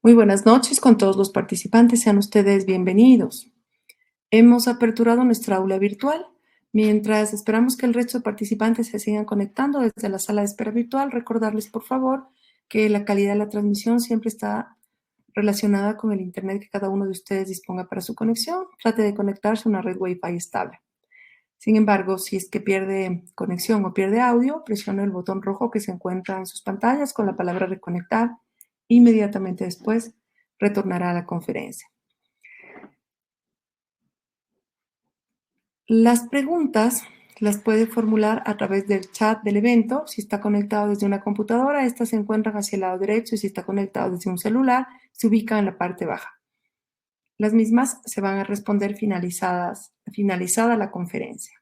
Muy buenas noches con todos los participantes, sean ustedes bienvenidos. Hemos aperturado nuestra aula virtual. Mientras esperamos que el resto de participantes se sigan conectando desde la sala de espera virtual, recordarles por favor que la calidad de la transmisión siempre está relacionada con el internet que cada uno de ustedes disponga para su conexión. Trate de conectarse a una red Wi-Fi estable. Sin embargo, si es que pierde conexión o pierde audio, presione el botón rojo que se encuentra en sus pantallas con la palabra reconectar. Inmediatamente después retornará a la conferencia. Las preguntas las puede formular a través del chat del evento. Si está conectado desde una computadora, estas se encuentran hacia el lado derecho, y si está conectado desde un celular, se ubican en la parte baja. Las mismas se van a responder finalizada la conferencia.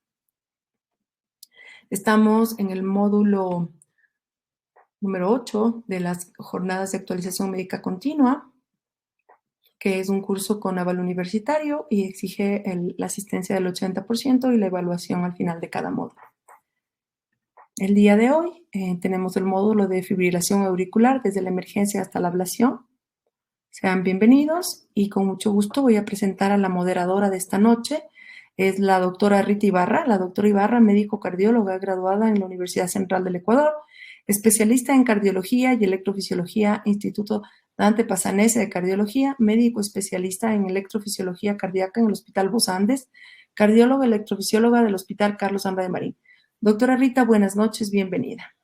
Estamos en el módulo número 8 de las jornadas de actualización médica continua, que es un curso con aval universitario y exige la asistencia del 80% y la evaluación al final de cada módulo. El día de hoy tenemos el módulo de fibrilación auricular desde la emergencia hasta la ablación. Sean bienvenidos y con mucho gusto voy a presentar a la moderadora de esta noche. Es la doctora Rita Ibarra. La doctora Ibarra, médico cardióloga graduada en la Universidad Central del Ecuador, especialista en cardiología y electrofisiología, Instituto Dante Passanese de Cardiología, médico especialista en electrofisiología cardíaca en el Hospital Bos Andes, cardióloga electrofisióloga del Hospital Carlos Zambra de Marín. Doctora Rita, buenas noches, bienvenida.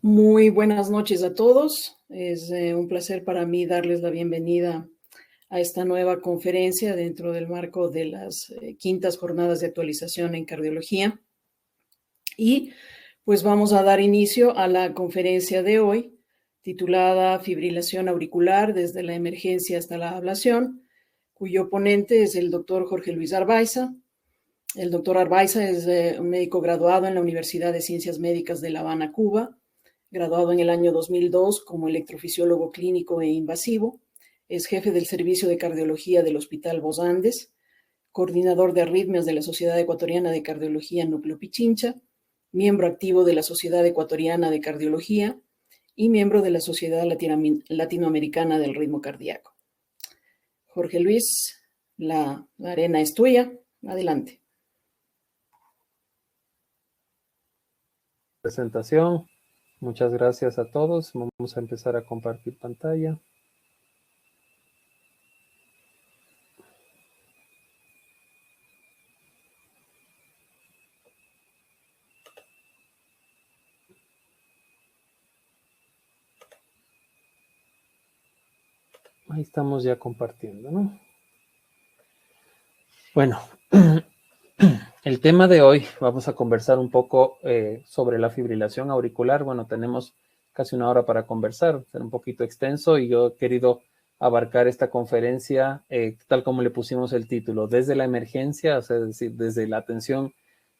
Muy buenas noches a todos. Es un placer para mí darles la bienvenida a esta nueva conferencia dentro del marco de las quintas jornadas de actualización en cardiología. Y pues vamos a dar inicio a la conferencia de hoy, titulada Fibrilación auricular desde la emergencia hasta la ablación, cuyo ponente es el doctor Jorge Luis Arbaiza. El doctor Arbaiza es un médico graduado en la Universidad de Ciencias Médicas de La Habana, Cuba, graduado en el año 2002 como electrofisiólogo clínico e invasivo. Es jefe del Servicio de Cardiología del Hospital Bos Andes, coordinador de arritmias de la Sociedad Ecuatoriana de Cardiología Núcleo Pichincha, miembro activo de la Sociedad Ecuatoriana de Cardiología y miembro de la Sociedad Latinoamericana del Ritmo Cardíaco. Jorge Luis, la arena es tuya. Adelante. Presentación. Muchas gracias a todos. Vamos a empezar a compartir pantalla. Ahí estamos ya compartiendo, ¿no? Bueno, el tema de hoy vamos a conversar un poco sobre la fibrilación auricular. Bueno, tenemos casi una hora para conversar, será un poquito extenso y yo he querido abarcar esta conferencia tal como le pusimos el título, desde la emergencia, o sea, es decir, desde la atención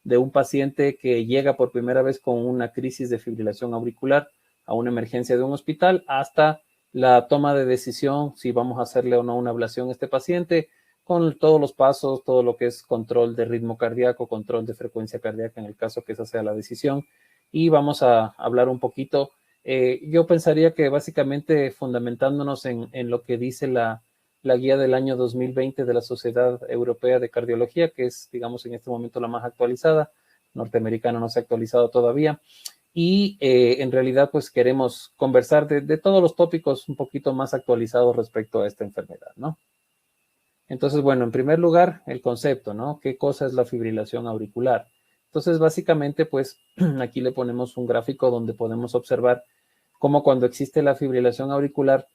de un paciente que llega por primera vez con una crisis de fibrilación auricular a una emergencia de un hospital hasta la toma de decisión si vamos a hacerle o no una ablación a este paciente, con todos los pasos, todo lo que es control de ritmo cardíaco, control de frecuencia cardíaca en el caso que esa sea la decisión. Y vamos a hablar un poquito, yo pensaría que básicamente fundamentándonos en lo que dice la guía del año 2020 de la Sociedad Europea de Cardiología, que es, digamos, en este momento la más actualizada, norteamericana no se ha actualizado todavía, y en realidad pues queremos conversar de todos los tópicos un poquito más actualizados respecto a esta enfermedad, ¿no? Entonces, bueno, en primer lugar, el concepto, ¿no? ¿Qué cosa es la fibrilación auricular? Entonces, básicamente, pues, aquí le ponemos un gráfico donde podemos observar cómo cuando existe la fibrilación auricular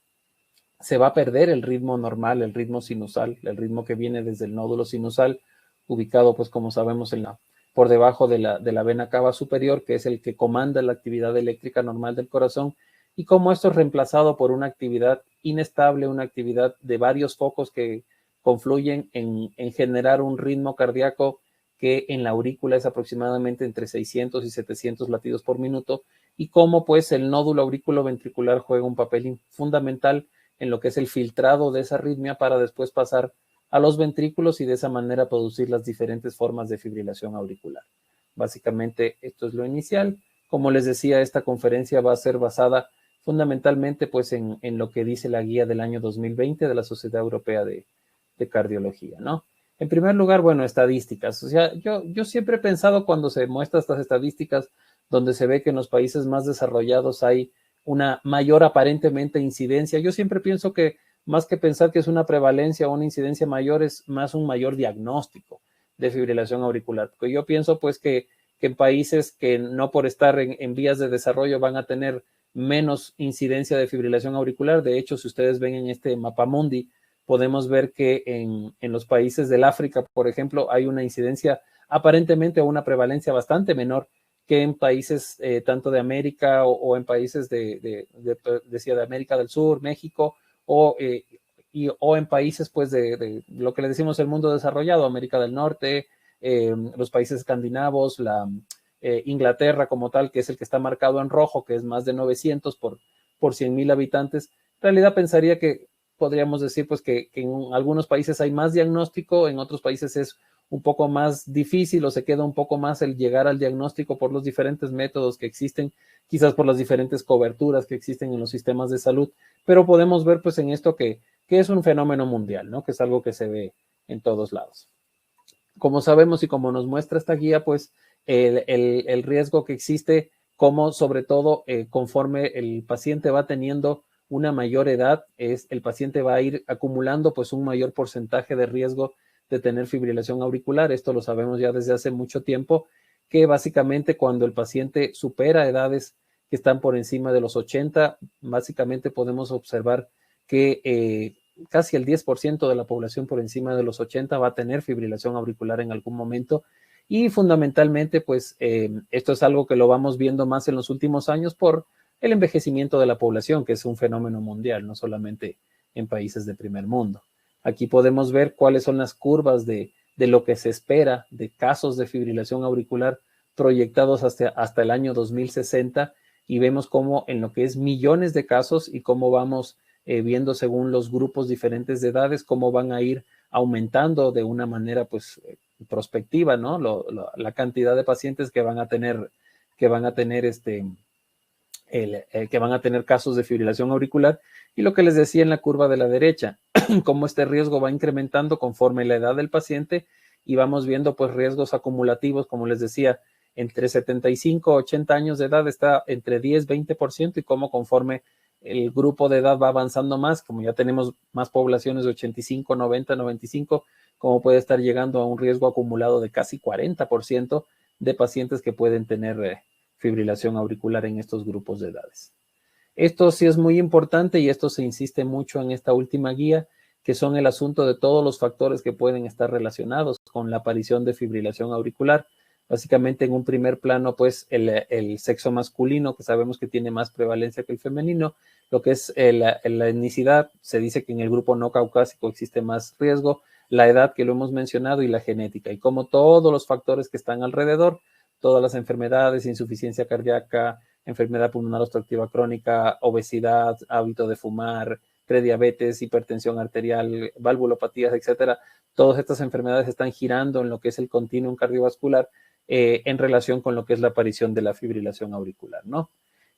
se va a perder el ritmo normal, el ritmo sinusal, el ritmo que viene desde el nódulo sinusal, ubicado, pues, como sabemos, por debajo de la vena cava superior, que es el que comanda la actividad eléctrica normal del corazón, y cómo esto es reemplazado por una actividad inestable, una actividad de varios focos que confluyen en generar un ritmo cardíaco que en la aurícula es aproximadamente entre 600 y 700 latidos por minuto, y cómo pues el nódulo auriculoventricular juega un papel fundamental en lo que es el filtrado de esa arritmia para después pasar a los ventrículos y de esa manera producir las diferentes formas de fibrilación auricular. Básicamente esto es lo inicial. Como les decía, esta conferencia va a ser basada fundamentalmente pues en lo que dice la guía del año 2020 de la Sociedad Europea de Cardiología, ¿no? En primer lugar, bueno, estadísticas. O sea, yo siempre he pensado cuando se muestran estas estadísticas donde se ve que en los países más desarrollados hay una mayor aparentemente incidencia, yo siempre pienso que más que pensar que es una prevalencia o una incidencia mayor, es más un mayor diagnóstico de fibrilación auricular. Porque yo pienso pues que en países que no por estar en vías de desarrollo van a tener menos incidencia de fibrilación auricular. De hecho, si ustedes ven en este mapamundi, podemos ver que en los países del África, por ejemplo, hay una incidencia aparentemente o una prevalencia bastante menor que en países tanto de América o en países de América del Sur, México, o en países pues de lo que le decimos el mundo desarrollado, América del Norte, los países escandinavos, Inglaterra como tal, que es el que está marcado en rojo, que es más de 900 por 100,000 habitantes. En realidad pensaría que podríamos decir pues que en algunos países hay más diagnóstico, en otros países es un poco más difícil o se queda un poco más el llegar al diagnóstico por los diferentes métodos que existen, quizás por las diferentes coberturas que existen en los sistemas de salud, pero podemos ver pues en esto que es un fenómeno mundial, ¿no? Que es algo que se ve en todos lados. Como sabemos y como nos muestra esta guía, pues el riesgo que existe, como sobre todo conforme el paciente va teniendo una mayor edad, el paciente va a ir acumulando pues un mayor porcentaje de riesgo de tener fibrilación auricular. Esto lo sabemos ya desde hace mucho tiempo, que básicamente cuando el paciente supera edades que están por encima de los 80, básicamente podemos observar que casi el 10% de la población por encima de los 80 va a tener fibrilación auricular en algún momento. Y fundamentalmente, pues esto es algo que lo vamos viendo más en los últimos años por el envejecimiento de la población, que es un fenómeno mundial, no solamente en países de primer mundo. Aquí podemos ver cuáles son las curvas de lo que se espera de casos de fibrilación auricular proyectados hasta el año 2060 y vemos cómo en lo que es millones de casos y cómo vamos viendo según los grupos diferentes de edades, cómo van a ir aumentando de una manera pues prospectiva, ¿no? La cantidad de pacientes que van a tener que van a tener casos de fibrilación auricular y lo que les decía en la curva de la derecha, cómo este riesgo va incrementando conforme la edad del paciente y vamos viendo pues riesgos acumulativos, como les decía, entre 75 y 80 años de edad está entre 10-20% y cómo conforme el grupo de edad va avanzando más, como ya tenemos más poblaciones de 85, 90, 95, como puede estar llegando a un riesgo acumulado de casi 40% de pacientes que pueden tener fibrilación auricular en estos grupos de edades. Esto sí es muy importante y esto se insiste mucho en esta última guía, que son el asunto de todos los factores que pueden estar relacionados con la aparición de fibrilación auricular. Básicamente en un primer plano, pues el sexo masculino, que sabemos que tiene más prevalencia que el femenino, lo que es la etnicidad, se dice que en el grupo no caucásico existe más riesgo, la edad que lo hemos mencionado y la genética, y como todos los factores que están alrededor, todas las enfermedades, insuficiencia cardíaca, enfermedad pulmonar obstructiva crónica, obesidad, hábito de fumar, prediabetes, hipertensión arterial, valvulopatías, etcétera. Todas estas enfermedades están girando en lo que es el continuum cardiovascular en relación con lo que es la aparición de la fibrilación auricular, ¿no?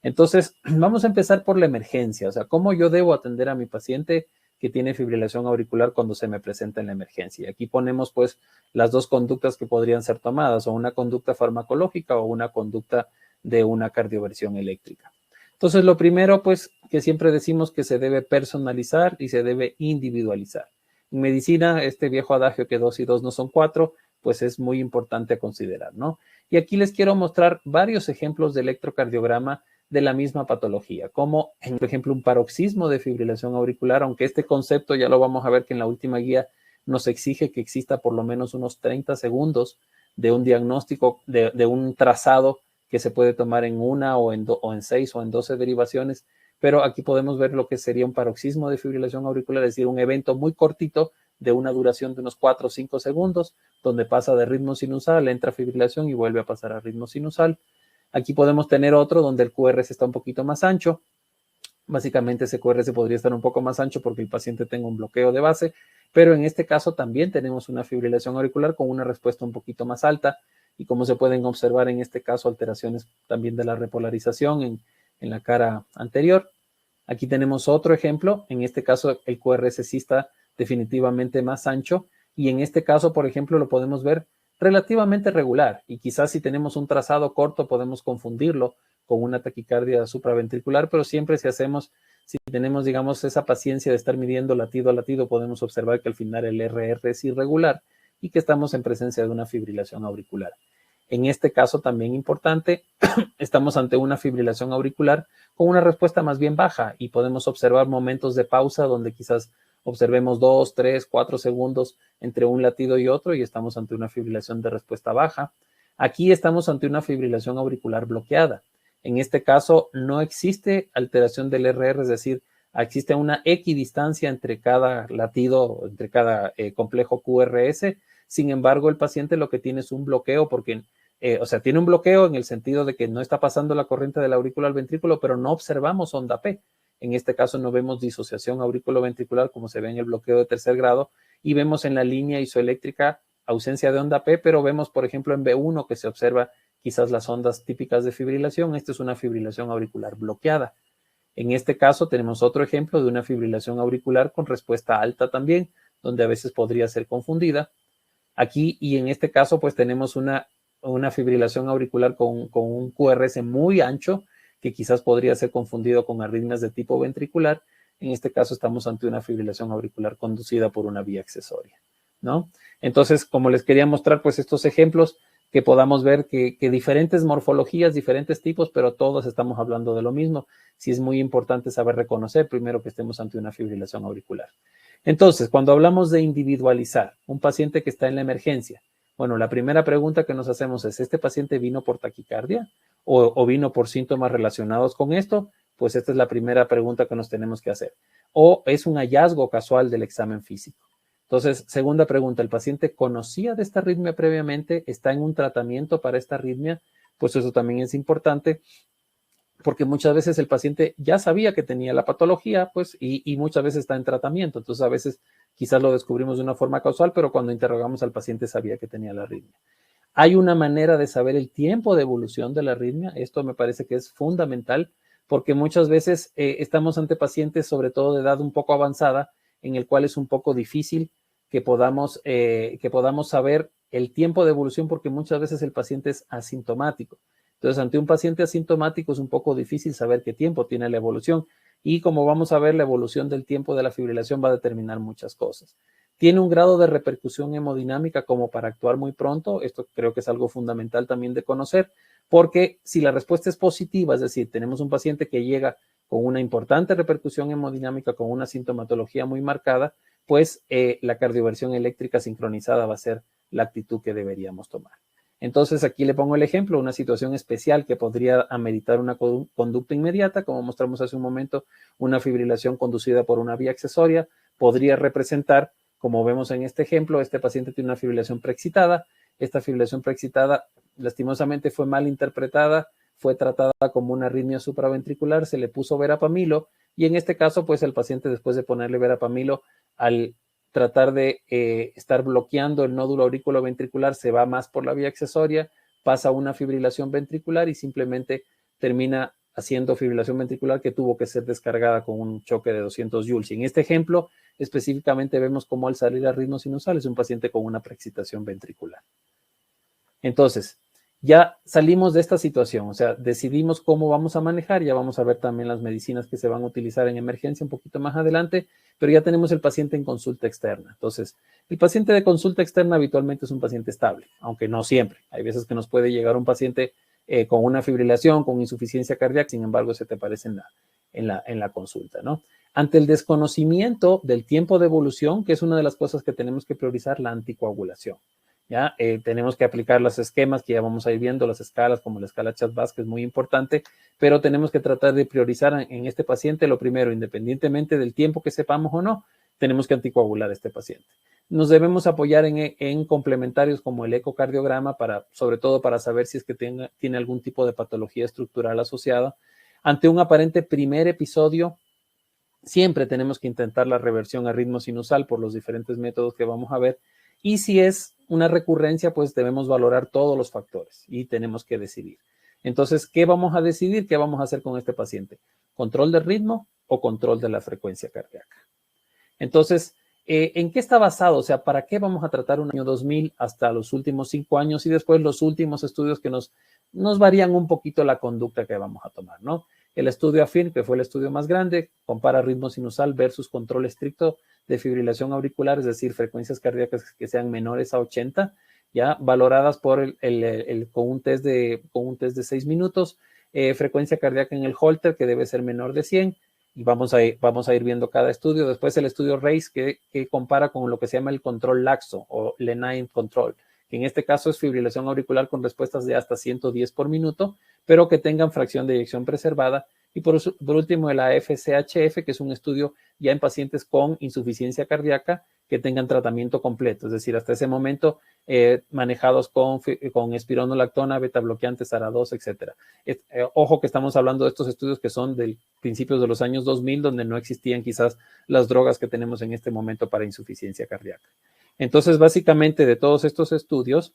Entonces, vamos a empezar por la emergencia, o sea, ¿cómo yo debo atender a mi paciente que tiene fibrilación auricular cuando se me presenta en la emergencia? Y aquí ponemos, pues, las dos conductas que podrían ser tomadas, o una conducta farmacológica o una conducta de una cardioversión eléctrica. Entonces, lo primero, pues, que siempre decimos que se debe personalizar y se debe individualizar. En medicina, este viejo adagio que 2 y 2 no son 4, pues es muy importante considerar, ¿no? Y aquí les quiero mostrar varios ejemplos de electrocardiograma de la misma patología, como, por ejemplo, un paroxismo de fibrilación auricular, aunque este concepto ya lo vamos a ver que en la última guía nos exige que exista por lo menos unos 30 segundos de un diagnóstico, de un trazado que se puede tomar en una o en 6 o en 12 derivaciones, pero aquí podemos ver lo que sería un paroxismo de fibrilación auricular, es decir, un evento muy cortito de una duración de unos 4 o 5 segundos, donde pasa de ritmo sinusal, entra fibrilación y vuelve a pasar a ritmo sinusal. Aquí podemos tener otro donde el QRS está un poquito más ancho. Básicamente ese QRS podría estar un poco más ancho porque el paciente tenga un bloqueo de base, pero en este caso también tenemos una fibrilación auricular con una respuesta un poquito más alta y como se pueden observar en este caso alteraciones también de la repolarización en la cara anterior. Aquí tenemos otro ejemplo. En este caso, el QRS sí está definitivamente más ancho. Y en este caso, por ejemplo, lo podemos ver relativamente regular. Y quizás si tenemos un trazado corto, podemos confundirlo con una taquicardia supraventricular, pero siempre si tenemos, digamos, esa paciencia de estar midiendo latido a latido, podemos observar que al final el RR es irregular y que estamos en presencia de una fibrilación auricular. En este caso, también importante, estamos ante una fibrilación auricular con una respuesta más bien baja y podemos observar momentos de pausa donde quizás observemos 2, 3, 4 segundos entre un latido y otro y estamos ante una fibrilación de respuesta baja. Aquí estamos ante una fibrilación auricular bloqueada. En este caso, no existe alteración del RR, es decir, existe una equidistancia entre cada latido, entre cada complejo QRS. Sin embargo, el paciente lo que tiene es un bloqueo porque, tiene un bloqueo en el sentido de que no está pasando la corriente de la aurícula al ventrículo, pero no observamos onda P. En este caso no vemos disociación aurículo-ventricular como se ve en el bloqueo de tercer grado y vemos en la línea isoeléctrica ausencia de onda P, pero vemos, por ejemplo, en B1 que se observa quizás las ondas típicas de fibrilación. Esta es una fibrilación auricular bloqueada. En este caso tenemos otro ejemplo de una fibrilación auricular con respuesta alta también, donde a veces podría ser confundida. Aquí y en este caso pues tenemos una fibrilación auricular con un QRS muy ancho, que quizás podría ser confundido con arritmias de tipo ventricular. En este caso estamos ante una fibrilación auricular conducida por una vía accesoria, ¿no? Entonces, como les quería mostrar, pues estos ejemplos que podamos ver que diferentes morfologías, diferentes tipos, pero todos estamos hablando de lo mismo. Sí es muy importante saber reconocer primero que estemos ante una fibrilación auricular. Entonces, cuando hablamos de individualizar un paciente que está en la emergencia, bueno, la primera pregunta que nos hacemos es, ¿este paciente vino por taquicardia o vino por síntomas relacionados con esto? Pues esta es la primera pregunta que nos tenemos que hacer. ¿O es un hallazgo casual del examen físico? Entonces, segunda pregunta, ¿el paciente conocía de esta arritmia previamente? ¿Está en un tratamiento para esta arritmia? Pues eso también es importante porque muchas veces el paciente ya sabía que tenía la patología, pues, y muchas veces está en tratamiento. Entonces, a veces quizás lo descubrimos de una forma causal, pero cuando interrogamos al paciente sabía que tenía la arritmia. Hay una manera de saber el tiempo de evolución de la arritmia. Esto me parece que es fundamental porque muchas veces estamos ante pacientes, sobre todo de edad un poco avanzada, en el cual es un poco difícil que podamos saber el tiempo de evolución porque muchas veces el paciente es asintomático. Entonces, ante un paciente asintomático es un poco difícil saber qué tiempo tiene la evolución y como vamos a ver, la evolución del tiempo de la fibrilación va a determinar muchas cosas. Tiene un grado de repercusión hemodinámica como para actuar muy pronto. Esto creo que es algo fundamental también de conocer, porque si la respuesta es positiva, es decir, tenemos un paciente que llega con una importante repercusión hemodinámica, con una sintomatología muy marcada, pues la cardioversión eléctrica sincronizada va a ser la actitud que deberíamos tomar. Entonces, aquí le pongo el ejemplo, una situación especial que podría ameritar una conducta inmediata, como mostramos hace un momento, una fibrilación conducida por una vía accesoria, podría representar, como vemos en este ejemplo, este paciente tiene una fibrilación preexcitada. Esta fibrilación preexcitada lastimosamente fue mal interpretada, fue tratada como una arritmia supraventricular, se le puso verapamilo y en este caso, pues el paciente después de ponerle verapamilo, al tratar de estar bloqueando el nódulo auriculoventricular, se va más por la vía accesoria, pasa una fibrilación ventricular y simplemente termina haciendo fibrilación ventricular que tuvo que ser descargada con un choque de 200 joules. Y en este ejemplo, específicamente vemos cómo al salir a ritmo sinusal es un paciente con una preexcitación ventricular. Entonces, ya salimos de esta situación, o sea, decidimos cómo vamos a manejar, ya vamos a ver también las medicinas que se van a utilizar en emergencia un poquito más adelante, pero ya tenemos el paciente en consulta externa. Entonces, el paciente de consulta externa habitualmente es un paciente estable, aunque no siempre. Hay veces que nos puede llegar un paciente con una fibrilación, con insuficiencia cardíaca, sin embargo, se te aparece en la consulta, ¿no? Ante el desconocimiento del tiempo de evolución, que es una de las cosas que tenemos que priorizar, la anticoagulación. ¿Ya? Tenemos que aplicar los esquemas que ya vamos a ir viendo, las escalas como la escala Chatbas, que es muy importante, pero tenemos que tratar de priorizar en este paciente lo primero, independientemente del tiempo que sepamos o no, tenemos que anticoagular a este paciente. Nos debemos apoyar en complementarios como el ecocardiograma, sobre todo para saber si es que tiene algún tipo de patología estructural asociada. Ante un aparente primer episodio, siempre tenemos que intentar la reversión a ritmo sinusal por los diferentes métodos que vamos a ver. Y si es una recurrencia, pues debemos valorar todos los factores y tenemos que decidir. Entonces, ¿qué vamos a decidir? ¿Qué vamos a hacer con este paciente? Control del ritmo, o control de la frecuencia cardíaca. Entonces, ¿en qué está basado? O sea, ¿para qué vamos a tratar un año 2000 hasta los últimos 5 años y después los últimos estudios que nos varían un poquito la conducta que vamos a tomar, ¿no? El estudio AFIRM, que fue el estudio más grande, compara ritmo sinusal versus control estricto de fibrilación auricular, es decir, frecuencias cardíacas que sean menores a 80, ya valoradas por con un test de 6 minutos, frecuencia cardíaca en el Holter, que debe ser menor de 100, y vamos a ir viendo cada estudio. Después el estudio RACE, que compara con lo que se llama el control laxo o Lenine control, que en este caso es fibrilación auricular con respuestas de hasta 110 por minuto, pero que tengan fracción de eyección preservada. Y por último, el AFCHF, que es un estudio ya en pacientes con insuficiencia cardíaca que tengan tratamiento completo, es decir, hasta ese momento manejados con espironolactona, beta bloqueantes, ARA2, etc. Ojo que estamos hablando de estos estudios que son del principios de los años 2000, donde no existían quizás las drogas que tenemos en este momento para insuficiencia cardíaca. Entonces, básicamente, de todos estos estudios,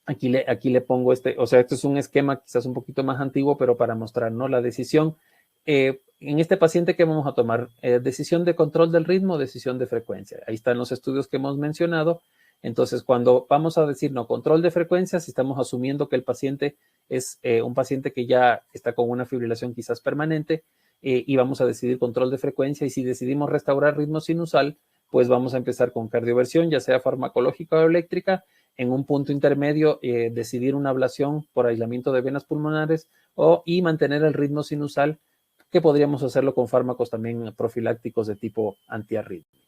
aquí le pongo o sea, este es un esquema quizás un poquito más antiguo, pero para mostrar, ¿no? La decisión, en este paciente, ¿qué vamos a tomar? Decisión de control del ritmo, decisión de frecuencia. Ahí están los estudios que hemos mencionado. Entonces, cuando vamos a decir no control de frecuencias, estamos asumiendo que el paciente es un paciente que ya está con una fibrilación quizás permanente y vamos a decidir control de frecuencia. Y si decidimos restaurar ritmo sinusal, pues vamos a empezar con cardioversión, ya sea farmacológica o eléctrica. En un punto intermedio, decidir una ablación por aislamiento de venas pulmonares y mantener el ritmo sinusal, que podríamos hacerlo con fármacos también profilácticos de tipo antiarrítmico.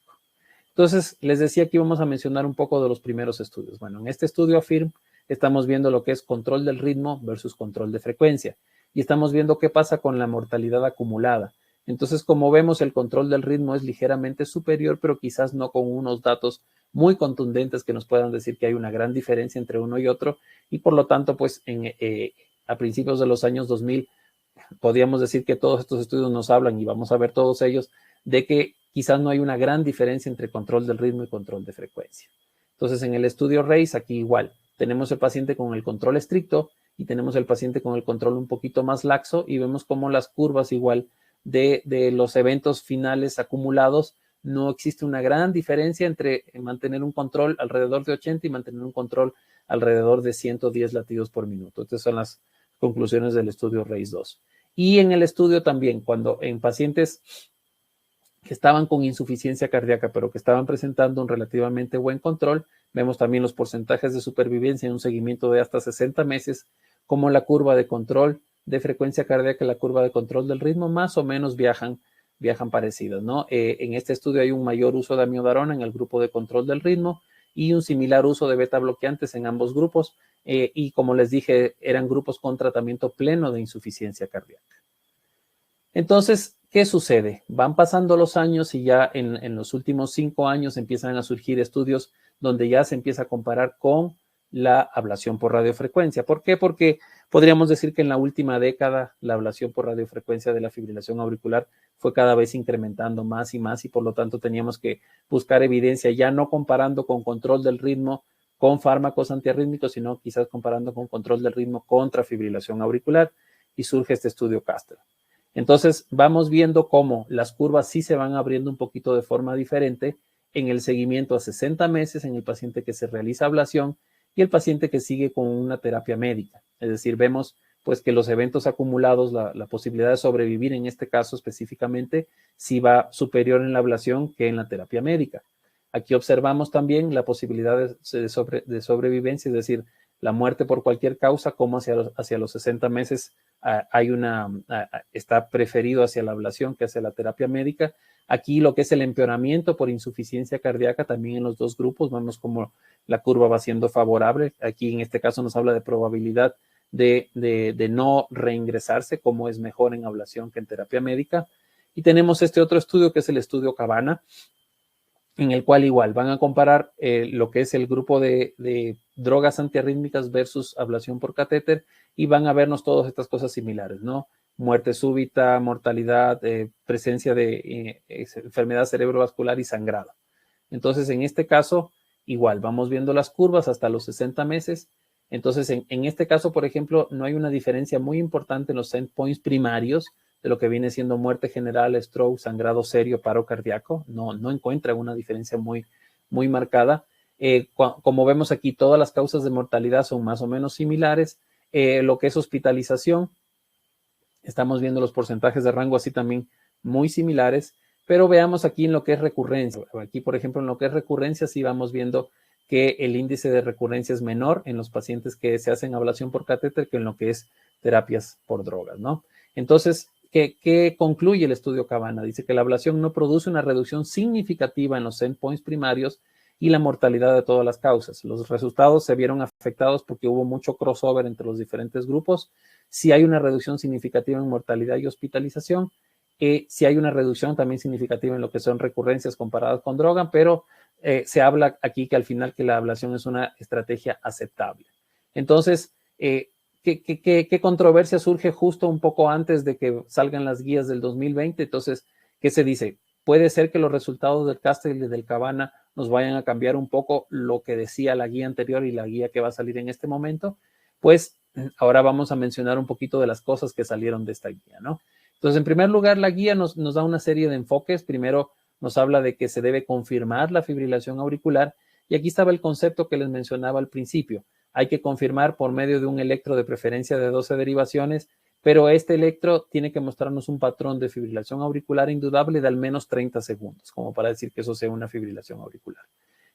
Entonces, les decía que íbamos a mencionar un poco de los primeros estudios. Bueno, en este estudio AFIRM estamos viendo lo que es control del ritmo versus control de frecuencia y estamos viendo qué pasa con la mortalidad acumulada. Entonces, como vemos, el control del ritmo es ligeramente superior, pero quizás no con unos datos muy contundentes que nos puedan decir que hay una gran diferencia entre uno y otro y por lo tanto, pues a principios de los años 2000 podríamos decir que todos estos estudios nos hablan, y vamos a ver todos ellos, de que quizás no hay una gran diferencia entre control del ritmo y control de frecuencia. Entonces, en el estudio RACE, aquí igual, tenemos el paciente con el control estricto y tenemos el paciente con el control un poquito más laxo y vemos cómo las curvas igual de los eventos finales acumulados, no existe una gran diferencia entre mantener un control alrededor de 80 y mantener un control alrededor de 110 latidos por minuto. Estas son las conclusiones del estudio RACE 2. Y en el estudio también, cuando en pacientes que estaban con insuficiencia cardíaca, pero que estaban presentando un relativamente buen control, vemos también los porcentajes de supervivencia en un seguimiento de hasta 60 meses, como la curva de control de frecuencia cardíaca y la curva de control del ritmo más o menos viajan parecidas, ¿no? En este estudio hay un mayor uso de amiodarona en el grupo de control del ritmo y un similar uso de beta bloqueantes en ambos grupos, y como les dije, eran grupos con tratamiento pleno de insuficiencia cardíaca. Entonces, ¿qué sucede? Van pasando los años y ya en los últimos 5 años empiezan a surgir estudios donde ya se empieza a comparar con la ablación por radiofrecuencia. ¿Por qué? Porque podríamos decir que en la última década la ablación por radiofrecuencia de la fibrilación auricular fue cada vez incrementando más y por lo tanto teníamos que buscar evidencia, ya no comparando con control del ritmo con fármacos antiarrítmicos, sino quizás comparando con control del ritmo contra fibrilación auricular, y surge este estudio CASTEL. Entonces, vamos viendo cómo las curvas sí se van abriendo un poquito de forma diferente en el seguimiento a 60 meses en el paciente que se realiza ablación y el paciente que sigue con una terapia médica. Es decir, vemos pues que los eventos acumulados, la posibilidad de sobrevivir en este caso específicamente, sí va superior en la ablación que en la terapia médica. Aquí observamos también la posibilidad de sobrevivencia, es decir, la muerte por cualquier causa, como hacia los 60 meses está preferido hacia la ablación que hacia la terapia médica. Aquí lo que es el empeoramiento por insuficiencia cardíaca, también en los dos grupos, vemos como la curva va siendo favorable. Aquí en este caso nos habla de probabilidad de no reingresarse, como es mejor en ablación que en terapia médica. Y tenemos este otro estudio que es el estudio Cabana, en el cual igual van a comparar lo que es el grupo de drogas antiarrítmicas versus ablación por catéter y van a vernos todas estas cosas similares, ¿no? Muerte súbita, mortalidad, presencia de enfermedad cerebrovascular y sangrado. Entonces, en este caso, igual, vamos viendo las curvas hasta los 60 meses. Entonces, en este caso, por ejemplo, no hay una diferencia muy importante en los endpoints primarios, de lo que viene siendo muerte general, stroke, sangrado serio, paro cardíaco. No encuentra una diferencia muy marcada. Como vemos aquí, todas las causas de mortalidad son más o menos similares. Lo que es hospitalización, estamos viendo los porcentajes de rango así también muy similares, pero veamos aquí en lo que es recurrencia. Aquí, por ejemplo, en lo que es recurrencia, sí vamos viendo que el índice de recurrencia es menor en los pacientes que se hacen ablación por catéter que en lo que es terapias por drogas, ¿no? Entonces, ¿qué concluye el estudio Cabana? Dice que la ablación no produce una reducción significativa en los endpoints primarios y la mortalidad de todas las causas. Los resultados se vieron afectados porque hubo mucho crossover entre los diferentes grupos. Si hay una reducción significativa en mortalidad y hospitalización, si hay una reducción también significativa en lo que son recurrencias comparadas con droga, pero se habla aquí que al final que la ablación es una estrategia aceptable. Entonces, ¿qué controversia surge justo un poco antes de que salgan las guías del 2020? Entonces, ¿qué se dice? Puede ser que los resultados del Castle y del Cabana nos vayan a cambiar un poco lo que decía la guía anterior y la guía que va a salir en este momento. Pues ahora vamos a mencionar un poquito de las cosas que salieron de esta guía, ¿no? Entonces, en primer lugar, la guía nos da una serie de enfoques. Primero, nos habla de que se debe confirmar la fibrilación auricular. Y aquí estaba el concepto que les mencionaba al principio. Hay que confirmar por medio de un electro de preferencia de 12 derivaciones, pero este electro tiene que mostrarnos un patrón de fibrilación auricular indudable de al menos 30 segundos, como para decir que eso sea una fibrilación auricular.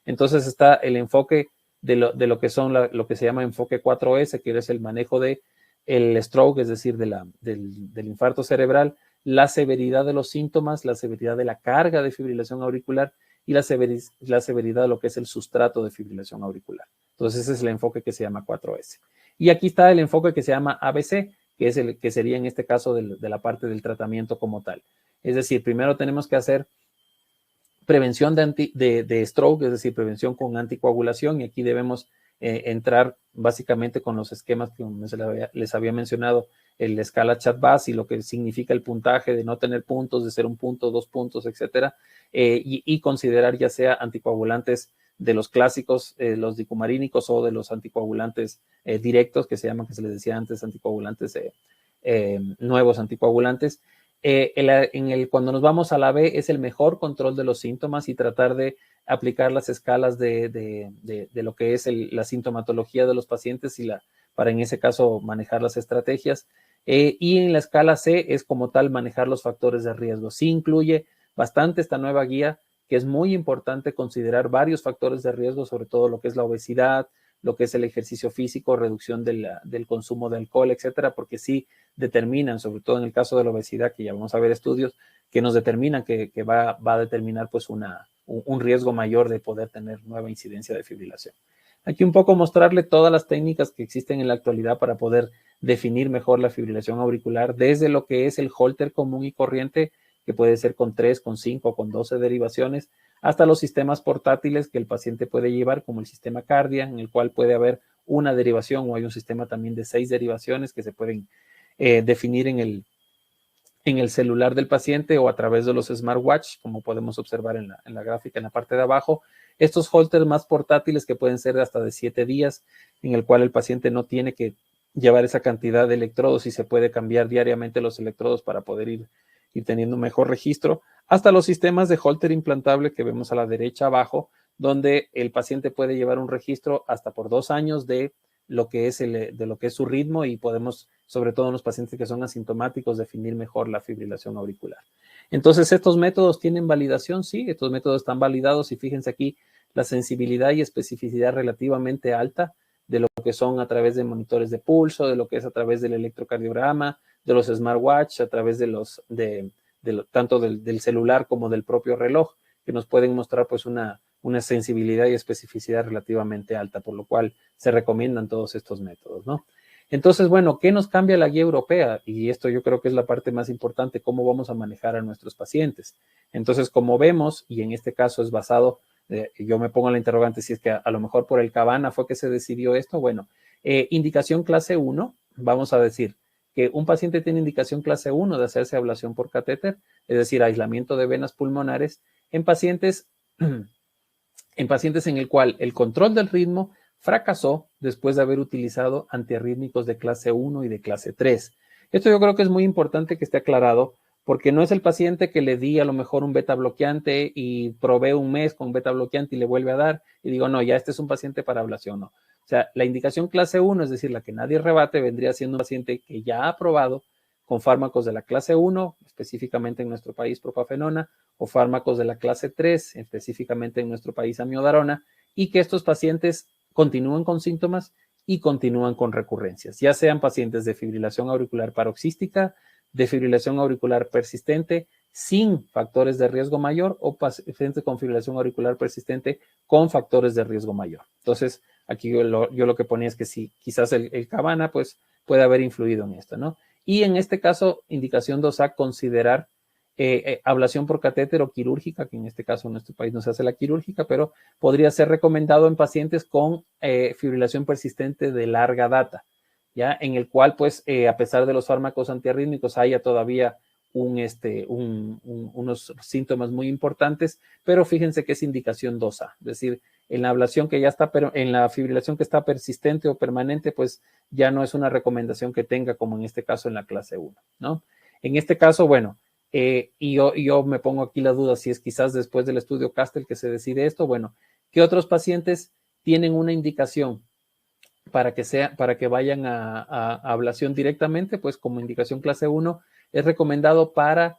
Entonces está el enfoque de lo que son lo que se llama enfoque 4S, que es el manejo de el stroke, es decir, del infarto cerebral, la severidad de los síntomas, la severidad de la carga de fibrilación auricular y la severidad de lo que es el sustrato de fibrilación auricular. Entonces ese es el enfoque que se llama 4S. Y aquí está el enfoque que se llama ABC, que es el que sería en este caso de la parte del tratamiento como tal. Es decir, primero tenemos que hacer prevención de stroke, es decir, prevención con anticoagulación, y aquí debemos entrar básicamente con los esquemas que les había mencionado, el escala Chat-Bas y lo que significa el puntaje de no tener puntos, de ser 1 punto, 2 puntos, etcétera, y considerar ya sea anticoagulantes de los clásicos, los dicumarínicos, o de los anticoagulantes directos, que se llaman, que se les decía antes, anticoagulantes nuevos anticoagulantes. Cuando nos vamos a la B, es el mejor control de los síntomas y tratar de aplicar las escalas de lo que es la sintomatología de los pacientes para en ese caso manejar las estrategias. Y en la escala C es como tal manejar los factores de riesgo. Sí incluye bastante esta nueva guía, que es muy importante considerar varios factores de riesgo, sobre todo lo que es la obesidad, lo que es el ejercicio físico, reducción del consumo de alcohol, etcétera, porque sí determinan, sobre todo en el caso de la obesidad, que ya vamos a ver estudios que nos determinan que va a determinar pues un riesgo mayor de poder tener nueva incidencia de fibrilación. Aquí un poco mostrarle todas las técnicas que existen en la actualidad para poder definir mejor la fibrilación auricular, desde lo que es el Holter común y corriente, que puede ser con 3, con 5, con 12 derivaciones, hasta los sistemas portátiles que el paciente puede llevar, como el sistema Cardia, en el cual puede haber una derivación, o hay un sistema también de 6 derivaciones que se pueden definir en el celular del paciente o a través de los smartwatch, como podemos observar en la gráfica en la parte de abajo. Estos holters más portátiles que pueden ser hasta de 7 días, en el cual el paciente no tiene que llevar esa cantidad de electrodos y se puede cambiar diariamente los electrodos para poder ir teniendo un mejor registro, hasta los sistemas de holter implantable que vemos a la derecha abajo, donde el paciente puede llevar un registro hasta por 2 años de lo que es su ritmo, y podemos, sobre todo en los pacientes que son asintomáticos, definir mejor la fibrilación auricular. Entonces, ¿estos métodos tienen validación? Sí, estos métodos están validados, y fíjense aquí la sensibilidad y especificidad relativamente alta de lo que son a través de monitores de pulso, de lo que es a través del electrocardiograma, de los smartwatch, a través tanto del celular como del propio reloj, que nos pueden mostrar pues una sensibilidad y especificidad relativamente alta, por lo cual se recomiendan todos estos métodos, ¿no? Entonces, bueno, ¿qué nos cambia la guía europea? Y esto yo creo que es la parte más importante, cómo vamos a manejar a nuestros pacientes. Entonces, como vemos, y en este caso es basado, yo me pongo la interrogante si es que a lo mejor por el Cabana fue que se decidió esto. Bueno, indicación clase 1, vamos a decir que un paciente tiene indicación clase 1 de hacerse ablación por catéter, es decir, aislamiento de venas pulmonares, en pacientes en el cual el control del ritmo fracasó después de haber utilizado antiarrítmicos de clase 1 y de clase 3. Esto yo creo que es muy importante que esté aclarado, porque no es el paciente que le di a lo mejor un beta bloqueante y probé un mes con beta bloqueante y le vuelve a dar y digo, no, ya este es un paciente para ablación, no. O sea, la indicación clase 1, es decir, la que nadie rebate, vendría siendo un paciente que ya ha probado con fármacos de la clase 1, específicamente en nuestro país propafenona, o fármacos de la clase 3, específicamente en nuestro país amiodarona, y que estos pacientes continúan con síntomas y continúan con recurrencias, ya sean pacientes de fibrilación auricular paroxística, de fibrilación auricular persistente, sin factores de riesgo mayor, o pacientes con fibrilación auricular persistente con factores de riesgo mayor. Entonces, aquí yo lo que ponía es que sí, quizás el Cabana pues puede haber influido en esto, ¿no? Y en este caso, indicación 2A, considerar ablación por catéter o quirúrgica, que en este caso en nuestro país no se hace la quirúrgica, pero podría ser recomendado en pacientes con fibrilación persistente de larga data, ¿ya? En el cual, pues, a pesar de los fármacos antiarrítmicos, haya todavía unos síntomas muy importantes, pero fíjense que es indicación 2A, es decir, en la ablación que ya está, pero en la fibrilación que está persistente o permanente, pues ya no es una recomendación que tenga como en este caso en la clase 1, ¿no? En este caso, bueno, y yo me pongo aquí la duda si es quizás después del estudio Castel que se decide esto. Bueno, ¿qué otros pacientes tienen una indicación para que vayan a ablación directamente? Pues como indicación clase 1 es recomendado para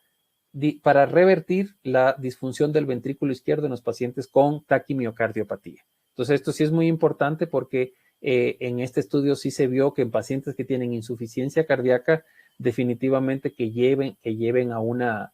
revertir la disfunción del ventrículo izquierdo en los pacientes con taquimiocardiopatía. Entonces, esto sí es muy importante porque en este estudio sí se vio que en pacientes que tienen insuficiencia cardíaca, definitivamente que lleguen a una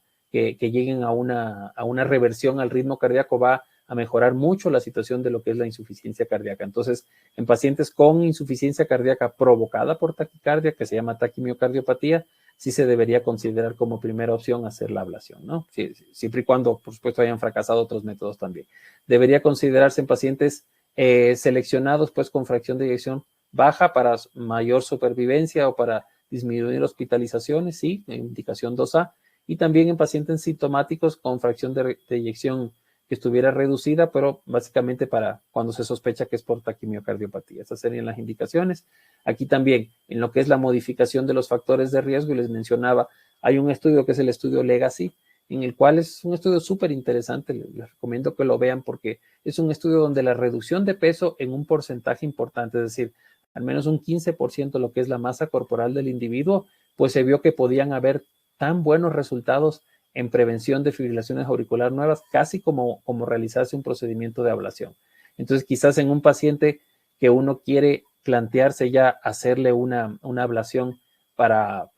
reversión al ritmo cardíaco va a mejorar mucho la situación de lo que es la insuficiencia cardíaca. Entonces, en pacientes con insuficiencia cardíaca provocada por taquicardia, que se llama taquimiocardiopatía, sí se debería considerar como primera opción hacer la ablación, ¿no? Siempre y cuando, por supuesto, hayan fracasado otros métodos también. Debería considerarse en pacientes seleccionados, pues, con fracción de eyección baja para mayor supervivencia o para disminuir hospitalizaciones, sí, indicación 2A, y también en pacientes sintomáticos con fracción de eyección que estuviera reducida, pero básicamente para cuando se sospecha que es por taquimiocardiopatía. Estas serían las indicaciones. Aquí también, en lo que es la modificación de los factores de riesgo, y les mencionaba, hay un estudio que es el estudio Legacy, en el cual es un estudio súper interesante, les recomiendo que lo vean porque es un estudio donde la reducción de peso en un porcentaje importante, es decir, al menos un 15% lo que es la masa corporal del individuo, pues se vio que podían haber tan buenos resultados en prevención de fibrilaciones auricular nuevas, casi como realizarse un procedimiento de ablación. Entonces, quizás en un paciente que uno quiere plantearse ya hacerle una ablación para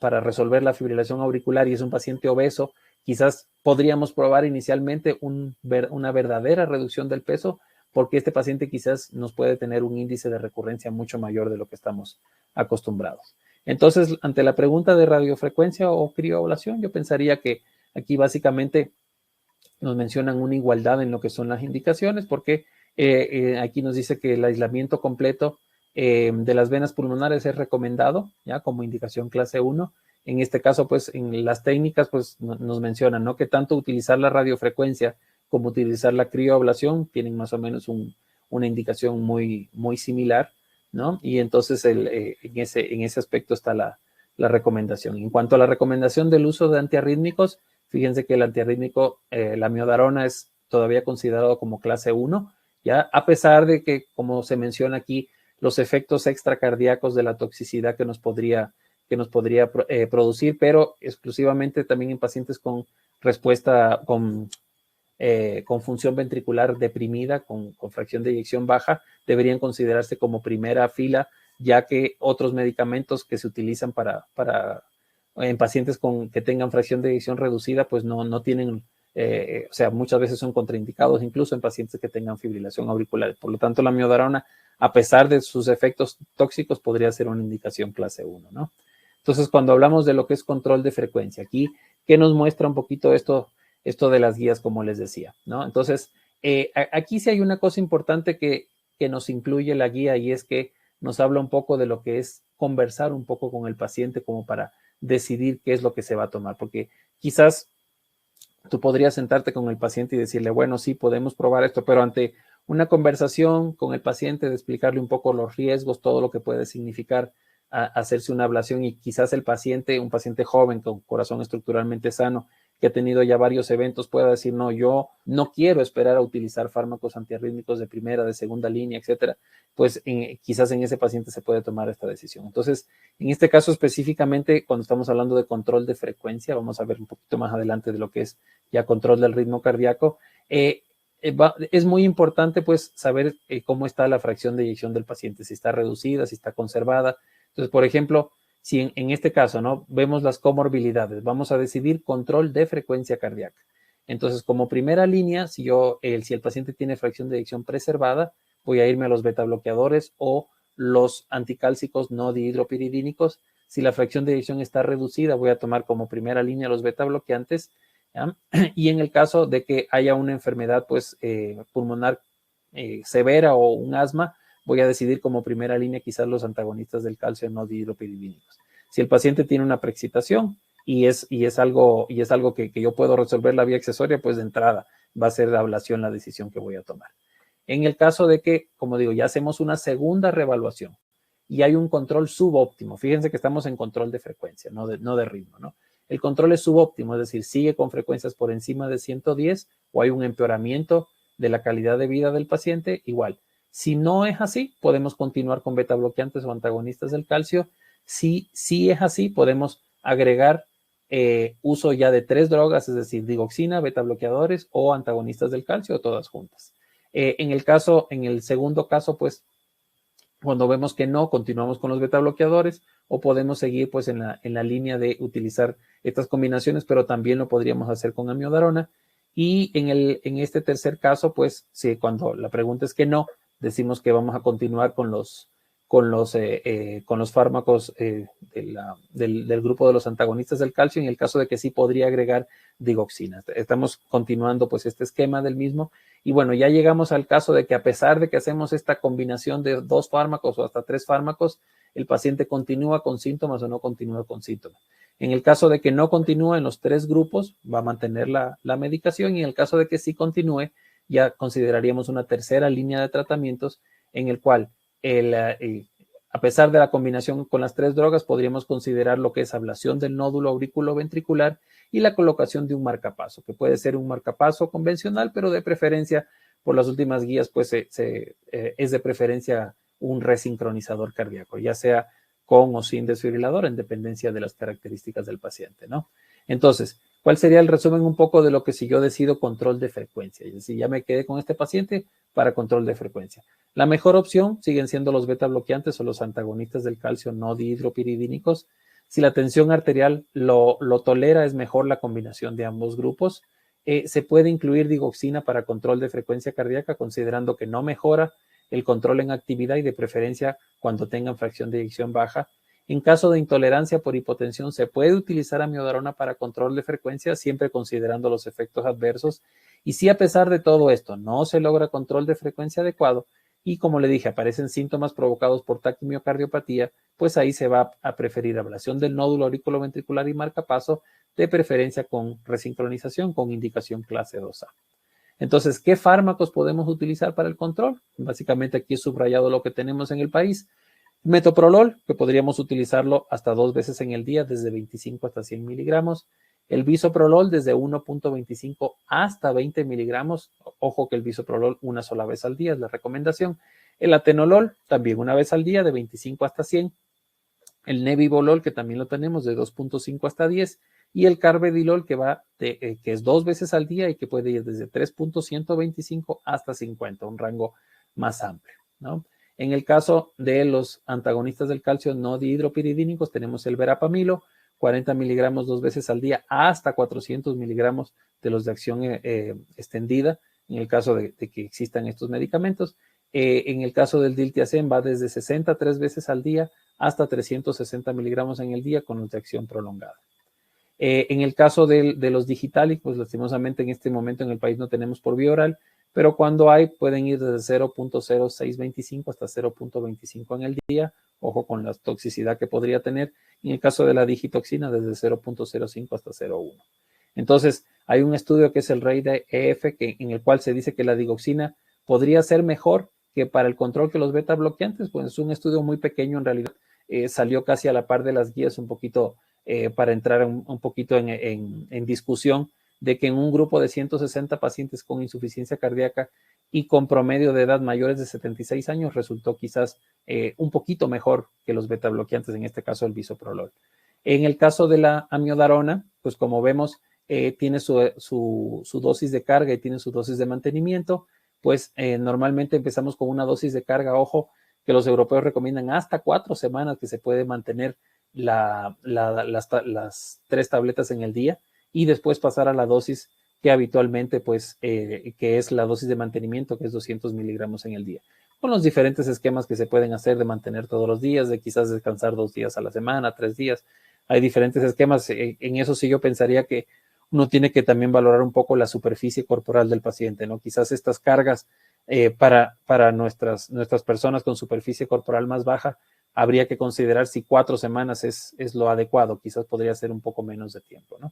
resolver la fibrilación auricular y es un paciente obeso, quizás podríamos probar inicialmente una verdadera reducción del peso, porque este paciente quizás nos puede tener un índice de recurrencia mucho mayor de lo que estamos acostumbrados. Entonces, ante la pregunta de radiofrecuencia o crioablación, yo pensaría que aquí básicamente nos mencionan una igualdad en lo que son las indicaciones, porque aquí nos dice que el aislamiento completo de las venas pulmonares es recomendado, ya como indicación clase 1. En este caso, pues en las técnicas, pues nos mencionan, ¿no? Que tanto utilizar la radiofrecuencia como utilizar la crioablación tienen más o menos una indicación muy, muy similar, ¿no? Y entonces en ese aspecto está la recomendación. En cuanto a la recomendación del uso de antiarrítmicos, fíjense que el antiarrítmico, la amiodarona, es todavía considerado como clase 1, ¿ya? A pesar de que, como se menciona aquí, los efectos extracardíacos de la toxicidad que nos podría producir, pero exclusivamente también en pacientes con respuesta, con función ventricular deprimida, con fracción de eyección baja, deberían considerarse como primera fila, ya que otros medicamentos que se utilizan en pacientes que tengan fracción de eyección reducida, pues no tienen, o sea, muchas veces son contraindicados, incluso en pacientes que tengan fibrilación auricular. Por lo tanto, la amiodarona, a pesar de sus efectos tóxicos, podría ser una indicación clase 1, ¿no? Entonces, cuando hablamos de lo que es control de frecuencia, aquí, ¿qué nos muestra un poquito esto de las guías, como les decía, ¿no? Entonces, aquí sí hay una cosa importante que nos incluye la guía, y es que nos habla un poco de lo que es conversar un poco con el paciente como para decidir qué es lo que se va a tomar, porque quizás tú podrías sentarte con el paciente y decirle, bueno, sí, podemos probar esto, pero ante una conversación con el paciente de explicarle un poco los riesgos, todo lo que puede significar hacerse una ablación y quizás el paciente, un paciente joven con corazón estructuralmente sano, que ha tenido ya varios eventos, pueda decir, no, yo no quiero esperar a utilizar fármacos antiarrítmicos de primera, de segunda línea, etcétera, pues quizás en ese paciente se puede tomar esta decisión. Entonces, en este caso específicamente, cuando estamos hablando de control de frecuencia, vamos a ver un poquito más adelante de lo que es ya control del ritmo cardíaco, es muy importante pues saber cómo está la fracción de eyección del paciente, si está reducida, si está conservada. Entonces, por ejemplo, si en este caso, ¿no? Vemos las comorbilidades, vamos a decidir control de frecuencia cardíaca. Entonces, como primera línea, si el paciente tiene fracción de eyección preservada, voy a irme a los beta bloqueadores o los anticálcicos no dihidropiridínicos. Si la fracción de eyección está reducida, voy a tomar como primera línea los beta bloqueantes. ¿Ya? Y en el caso de que haya una enfermedad pues, pulmonar severa o un asma, voy a decidir como primera línea quizás los antagonistas del calcio no dihidropiridínicos. Si el paciente tiene una preexcitación y es algo que yo puedo resolver la vía accesoria, pues de entrada va a ser la ablación la decisión que voy a tomar. En el caso de que, como digo, ya hacemos una segunda reevaluación y hay un control subóptimo, fíjense que estamos en control de frecuencia, no de ritmo, ¿no? El control es subóptimo, es decir, sigue con frecuencias por encima de 110 o hay un empeoramiento de la calidad de vida del paciente, igual. Si no es así, podemos continuar con beta bloqueantes o antagonistas del calcio. Si es así, podemos agregar uso ya de 3 drogas, es decir, digoxina, beta bloqueadores o antagonistas del calcio, todas juntas. En el segundo caso, pues, cuando vemos que no, continuamos con los beta bloqueadores o podemos seguir pues en la línea de utilizar estas combinaciones, pero también lo podríamos hacer con amiodarona. Y en este tercer caso, pues, si cuando la pregunta es que no, decimos que vamos a continuar con los fármacos del grupo de los antagonistas del calcio. En el caso de que sí podría agregar digoxina. Estamos continuando pues este esquema del mismo. Y bueno, ya llegamos al caso de que a pesar de que hacemos esta combinación de 2 fármacos o hasta 3 fármacos, el paciente continúa con síntomas o no continúa con síntomas. En el caso de que no continúe en los 3 grupos, va a mantener la medicación, y en el caso de que sí continúe, ya consideraríamos una tercera línea de tratamientos en el cual a pesar de la combinación con las 3 drogas, podríamos considerar lo que es ablación del nódulo auriculoventricular y la colocación de un marcapaso, que puede ser un marcapaso convencional, pero de preferencia, por las últimas guías, pues es de preferencia un resincronizador cardíaco, ya sea con o sin desfibrilador, en dependencia de las características del paciente, ¿no? Entonces, ¿cuál sería el resumen un poco de lo que si yo decido control de frecuencia? Es decir, ya me quedé con este paciente para control de frecuencia. La mejor opción siguen siendo los beta bloqueantes o los antagonistas del calcio no dihidropiridínicos. Si la tensión arterial lo tolera, es mejor la combinación de ambos grupos. Se puede incluir digoxina para control de frecuencia cardíaca, considerando que no mejora el control en actividad y de preferencia cuando tengan fracción de eyección baja. En caso de intolerancia por hipotensión, se puede utilizar amiodarona para control de frecuencia, siempre considerando los efectos adversos. Y si a pesar de todo esto no se logra control de frecuencia adecuado, y como le dije, aparecen síntomas provocados por taquimiocardiopatía, pues ahí se va a preferir ablación del nódulo auriculoventricular y marcapaso, de preferencia con resincronización con indicación clase 2A. Entonces, ¿qué fármacos podemos utilizar para el control? Básicamente aquí he subrayado lo que tenemos en el país. Metoprolol, que podríamos utilizarlo hasta 2 veces en el día, desde 25 hasta 100 miligramos. El bisoprolol desde 1.25 hasta 20 miligramos. Ojo que el bisoprolol una sola vez al día es la recomendación. El atenolol también una vez al día de 25 hasta 100. El nebivolol, que también lo tenemos de 2.5 hasta 10. Y el carvedilol, que es 2 veces al día y que puede ir desde 3.125 hasta 50, un rango más amplio, ¿no? En el caso de los antagonistas del calcio no dihidropiridínicos, tenemos el verapamilo, 40 miligramos 2 veces al día, hasta 400 miligramos de los de acción extendida, en el caso de que existan estos medicamentos. En el caso del diltiazem va desde 60 3 veces al día hasta 360 miligramos en el día con los de acción prolongada. En el caso de los digitales, pues lastimosamente en este momento en el país no tenemos por vía oral, pero cuando hay pueden ir desde 0.0625 hasta 0.25 en el día, ojo con la toxicidad que podría tener. En el caso de la digitoxina, desde 0.05 hasta 0.1. Entonces, hay un estudio que es el RAID-EF, en el cual se dice que la digoxina podría ser mejor que para el control que los beta bloqueantes, pues es un estudio muy pequeño en realidad, salió casi a la par de las guías un poquito para entrar un poquito en discusión de que en un grupo de 160 pacientes con insuficiencia cardíaca y con promedio de edad mayores de 76 años resultó quizás un poquito mejor que los beta bloqueantes, en este caso el bisoprolol. En el caso de la amiodarona, pues como vemos, tiene su dosis de carga y tiene su dosis de mantenimiento, pues normalmente empezamos con una dosis de carga, ojo, que los europeos recomiendan hasta 4 semanas que se puede mantener las 3 tabletas en el día y después pasar a la dosis que habitualmente, pues, que es la dosis de mantenimiento, que es 200 miligramos en el día. Con los diferentes esquemas que se pueden hacer de mantener todos los días, de quizás descansar 2 días a la semana, 3 días. Hay diferentes esquemas. En eso sí yo pensaría que uno tiene que también valorar un poco la superficie corporal del paciente, ¿no? Quizás estas cargas para nuestras personas con superficie corporal más baja, habría que considerar si 4 semanas es lo adecuado, quizás podría ser un poco menos de tiempo, ¿no?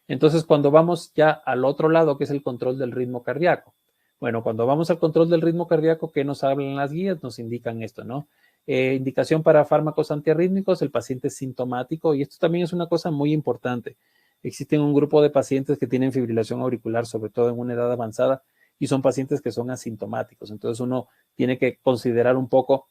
Entonces, cuando vamos ya al otro lado, que es el control del ritmo cardíaco. Bueno, cuando vamos al control del ritmo cardíaco, ¿qué nos hablan las guías? Nos indican esto, ¿no? Indicación para fármacos antiarrítmicos, el paciente es sintomático, y esto también es una cosa muy importante. Existen un grupo de pacientes que tienen fibrilación auricular, sobre todo en una edad avanzada, y son pacientes que son asintomáticos. Entonces, uno tiene que considerar un poco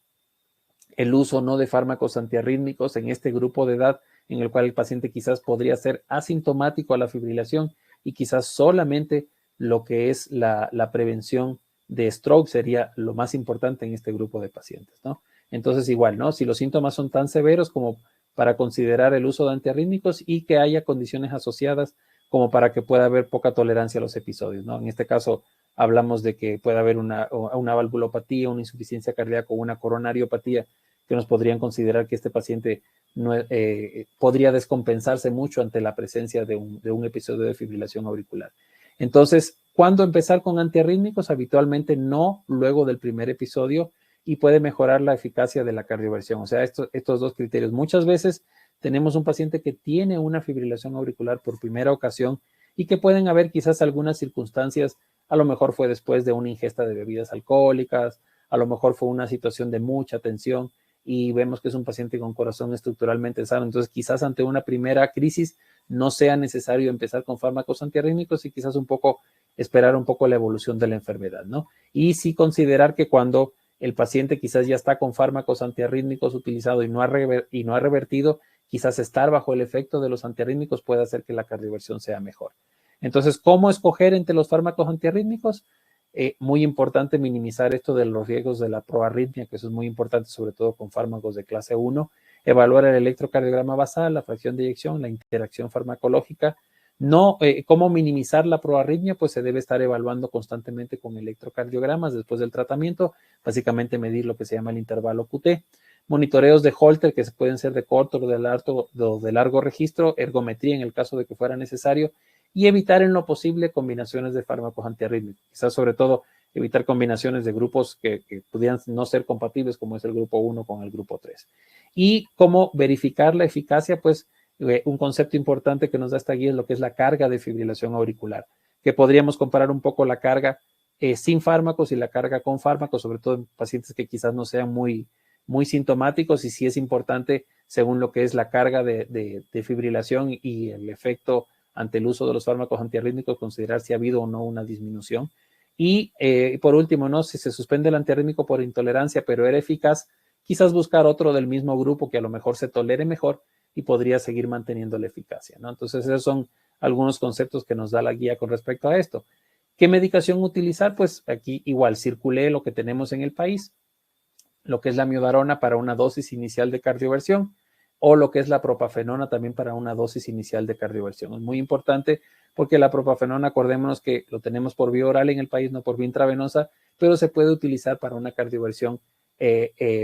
el uso no de fármacos antiarrítmicos en este grupo de edad en el cual el paciente quizás podría ser asintomático a la fibrilación y quizás solamente lo que es la prevención de stroke sería lo más importante en este grupo de pacientes, ¿no? Entonces igual, ¿no? Si los síntomas son tan severos como para considerar el uso de antiarrítmicos y que haya condiciones asociadas como para que pueda haber poca tolerancia a los episodios, ¿no? En este caso hablamos de que puede haber una valvulopatía, una insuficiencia cardíaca o una coronariopatía que nos podrían considerar que este paciente no, podría descompensarse mucho ante la presencia de un episodio de fibrilación auricular. Entonces, ¿cuándo empezar con antiarrítmicos? Habitualmente no luego del primer episodio y puede mejorar la eficacia de la cardioversión. O sea, estos 2 criterios. Muchas veces tenemos un paciente que tiene una fibrilación auricular por primera ocasión y que pueden haber quizás algunas circunstancias, a lo mejor fue después de una ingesta de bebidas alcohólicas, a lo mejor fue una situación de mucha tensión y vemos que es un paciente con corazón estructuralmente sano. Entonces, quizás ante una primera crisis no sea necesario empezar con fármacos antiarrítmicos y quizás un poco esperar un poco la evolución de la enfermedad, ¿no? Y sí considerar que cuando el paciente quizás ya está con fármacos antiarrítmicos utilizado y no ha revertido, quizás estar bajo el efecto de los antiarrítmicos puede hacer que la cardioversión sea mejor. Entonces, ¿cómo escoger entre los fármacos antiarrítmicos? Muy importante minimizar esto de los riesgos de la proarritmia, que eso es muy importante, sobre todo con fármacos de clase 1. Evaluar el electrocardiograma basal, la fracción de eyección, la interacción farmacológica. No, ¿cómo minimizar la proarritmia? Pues se debe estar evaluando constantemente con electrocardiogramas después del tratamiento, básicamente medir lo que se llama el intervalo QT. Monitoreos de Holter, que pueden ser de corto o de largo registro, ergometría en el caso de que fuera necesario, y evitar en lo posible combinaciones de fármacos antiarrítmicos. Quizás sobre todo evitar combinaciones de grupos que pudieran no ser compatibles, como es el grupo 1 con el grupo 3. Y cómo verificar la eficacia, pues un concepto importante que nos da esta guía es lo que es la carga de fibrilación auricular, que podríamos comparar un poco la carga sin fármacos y la carga con fármacos, sobre todo en pacientes que quizás no sean muy sintomáticos, y sí es importante, según lo que es la carga de fibrilación y el efecto ante el uso de los fármacos antiarrítmicos, considerar si ha habido o no una disminución. Y por último, ¿no? Si se suspende el antiarrítmico por intolerancia, pero era eficaz, quizás buscar otro del mismo grupo que a lo mejor se tolere mejor y podría seguir manteniendo la eficacia, ¿no? Entonces, esos son algunos conceptos que nos da la guía con respecto a esto. ¿Qué medicación utilizar? Pues aquí igual circulé lo que tenemos en el país, lo que es la amiodarona para una dosis inicial de cardioversión, o lo que es la propafenona también para una dosis inicial de cardioversión. Es muy importante porque la propafenona, acordémonos que lo tenemos por vía oral en el país, no por vía intravenosa, pero se puede utilizar para una cardioversión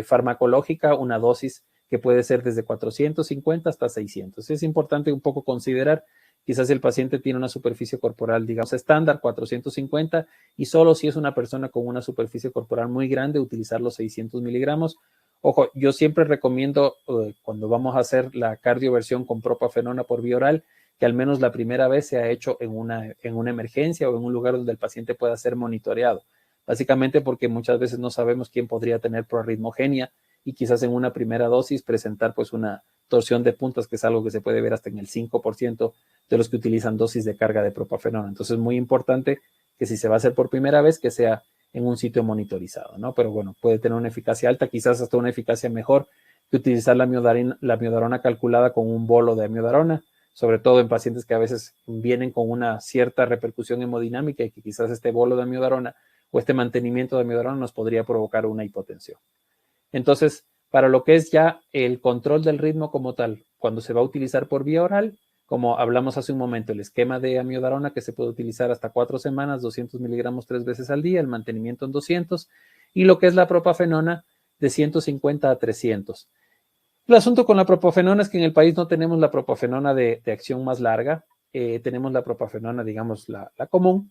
farmacológica, una dosis que puede ser desde 450 hasta 600. Es importante un poco considerar, quizás el paciente tiene una superficie corporal, digamos, estándar, 450, y solo si es una persona con una superficie corporal muy grande, utilizar los 600 miligramos. Ojo, yo siempre recomiendo cuando vamos a hacer la cardioversión con propafenona por vía oral, que al menos la primera vez se ha hecho en una emergencia o en un lugar donde el paciente pueda ser monitoreado. Básicamente porque muchas veces no sabemos quién podría tener proarritmogenia y quizás en una primera dosis presentar pues una torsión de puntas, que es algo que se puede ver hasta en el 5% de los que utilizan dosis de carga de propafenona. Entonces es muy importante que si se va a hacer por primera vez, que sea en un sitio monitorizado, ¿no? Pero bueno, puede tener una eficacia alta, quizás hasta una eficacia mejor que utilizar la amiodarona calculada con un bolo de amiodarona, sobre todo en pacientes que a veces vienen con una cierta repercusión hemodinámica y que quizás este bolo de amiodarona o este mantenimiento de amiodarona nos podría provocar una hipotensión. Entonces, para lo que es ya el control del ritmo como tal, cuando se va a utilizar por vía oral, como hablamos hace un momento, el esquema de amiodarona que se puede utilizar hasta 4 semanas, 200 miligramos 3 veces al día, el mantenimiento en 200, y lo que es la propafenona de 150 a 300. El asunto con la propafenona es que en el país no tenemos la propafenona de acción más larga, tenemos la propafenona, digamos, la común,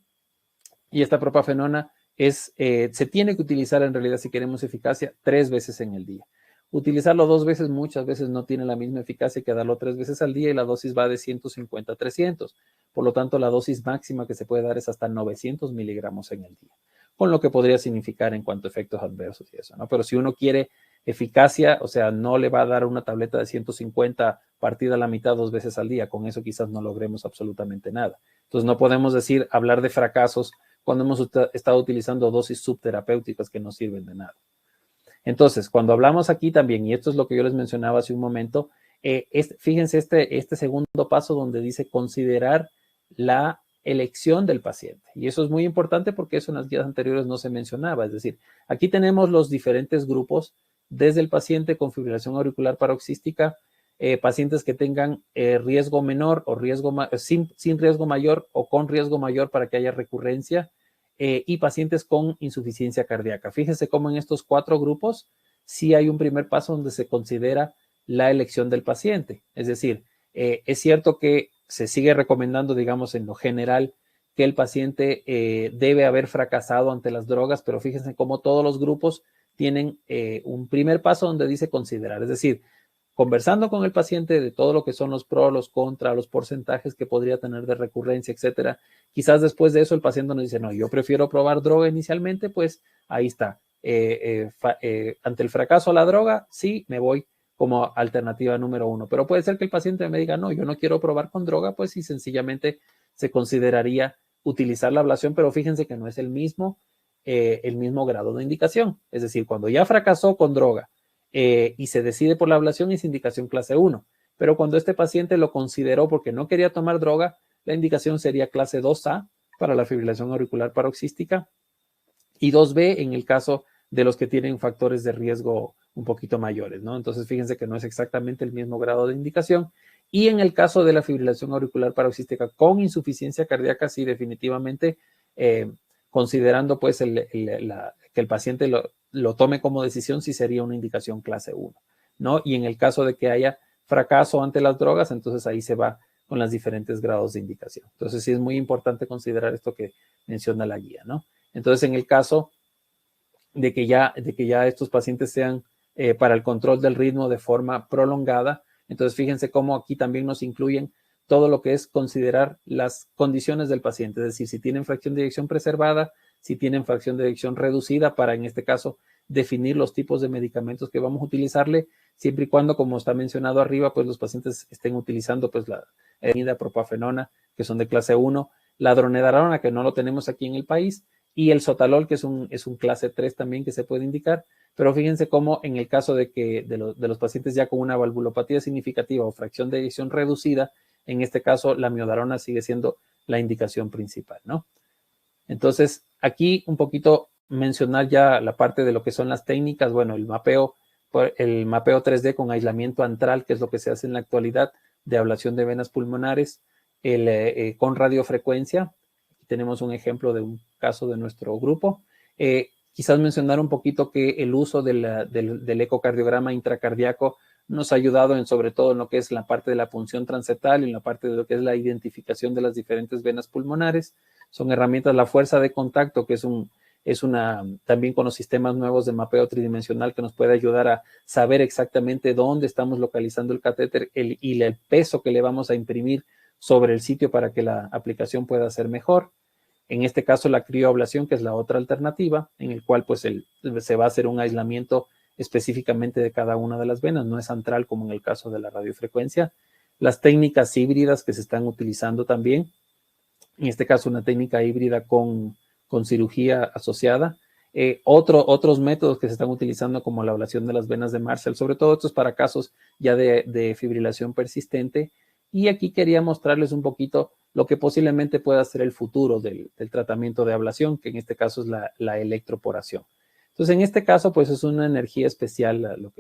y esta propafenona se tiene que utilizar en realidad si queremos eficacia 3 veces en el día. Utilizarlo 2 veces muchas veces no tiene la misma eficacia que darlo 3 veces al día y la dosis va de 150 a 300. Por lo tanto, la dosis máxima que se puede dar es hasta 900 miligramos en el día, con lo que podría significar en cuanto a efectos adversos y eso, ¿no? Pero si uno quiere eficacia, o sea, no le va a dar una tableta de 150 partida a la mitad 2 veces al día. Con eso quizás no logremos absolutamente nada. Entonces no podemos hablar de fracasos cuando hemos estado utilizando dosis subterapéuticas que no sirven de nada. Entonces, cuando hablamos aquí también, y esto es lo que yo les mencionaba hace un momento, fíjense este segundo paso donde dice considerar la elección del paciente. Y eso es muy importante porque eso en las guías anteriores no se mencionaba. Es decir, aquí tenemos los diferentes grupos, desde el paciente con fibrilación auricular paroxística, pacientes que tengan riesgo menor o sin riesgo mayor o con riesgo mayor para que haya recurrencia, y pacientes con insuficiencia cardíaca. Fíjense cómo en estos 4 grupos sí hay un primer paso donde se considera la elección del paciente. Es decir, es cierto que se sigue recomendando, digamos, en lo general, que el paciente debe haber fracasado ante las drogas, pero fíjense cómo todos los grupos tienen un primer paso donde dice considerar. Es decir, conversando con el paciente de todo lo que son los pros, los contras, los porcentajes que podría tener de recurrencia, etcétera. Quizás después de eso el paciente nos dice, no, yo prefiero probar droga inicialmente, pues ahí está. Ante el fracaso a la droga, sí, me voy como alternativa número 1. Pero puede ser que el paciente me diga, no, yo no quiero probar con droga, pues sí, sencillamente se consideraría utilizar la ablación, pero fíjense que no es el mismo grado de indicación. Es decir, cuando ya fracasó con droga, y se decide por la ablación, es indicación clase 1. Pero cuando este paciente lo consideró porque no quería tomar droga, la indicación sería clase 2A para la fibrilación auricular paroxística y 2B en el caso de los que tienen factores de riesgo un poquito mayores, ¿no? Entonces, fíjense que no es exactamente el mismo grado de indicación. Y en el caso de la fibrilación auricular paroxística con insuficiencia cardíaca, sí, definitivamente, considerando pues que el paciente lo tome como decisión, sí sería una indicación clase 1, ¿no? Y en el caso de que haya fracaso ante las drogas, entonces ahí se va con los diferentes grados de indicación. Entonces sí es muy importante considerar esto que menciona la guía, ¿no? Entonces en el caso de que ya estos pacientes sean para el control del ritmo de forma prolongada, entonces fíjense cómo aquí también nos incluyen todo lo que es considerar las condiciones del paciente, es decir, si tienen fracción de eyección preservada, si tienen fracción de eyección reducida, para en este caso definir los tipos de medicamentos que vamos a utilizarle, siempre y cuando, como está mencionado arriba, pues los pacientes estén utilizando pues la propafenona, que son de clase 1, la dronedarona, que no lo tenemos aquí en el país, y el sotalol, que es un clase 3 también que se puede indicar. Pero fíjense cómo en el caso de los pacientes ya con una valvulopatía significativa o fracción de eyección reducida, en este caso la amiodarona sigue siendo la indicación principal, ¿no? Entonces, aquí un poquito mencionar ya la parte de lo que son las técnicas. Bueno, el mapeo 3D con aislamiento antral, que es lo que se hace en la actualidad de ablación de venas pulmonares, con radiofrecuencia. Aquí tenemos un ejemplo de un caso de nuestro grupo. Quizás mencionar un poquito que el uso del ecocardiograma intracardíaco nos ha ayudado sobre todo en lo que es la parte de la punción transeptal y en la parte de lo que es la identificación de las diferentes venas pulmonares. Son herramientas, la fuerza de contacto, que también con los sistemas nuevos de mapeo tridimensional, que nos puede ayudar a saber exactamente dónde estamos localizando el catéter y el peso que le vamos a imprimir sobre el sitio para que la aplicación pueda ser mejor. En este caso, la crioablación, que es la otra alternativa, en el cual pues se va a hacer un aislamiento específicamente de cada una de las venas, no es antral como en el caso de la radiofrecuencia. Las técnicas híbridas que se están utilizando también, en este caso una técnica híbrida con cirugía asociada. Otros métodos que se están utilizando como la ablación de las venas de Marshall, sobre todo estos para casos ya de fibrilación persistente. Y aquí quería mostrarles un poquito lo que posiblemente pueda ser el futuro del tratamiento de ablación, que en este caso es la electroporación. Entonces, en este caso, pues es una energía especial lo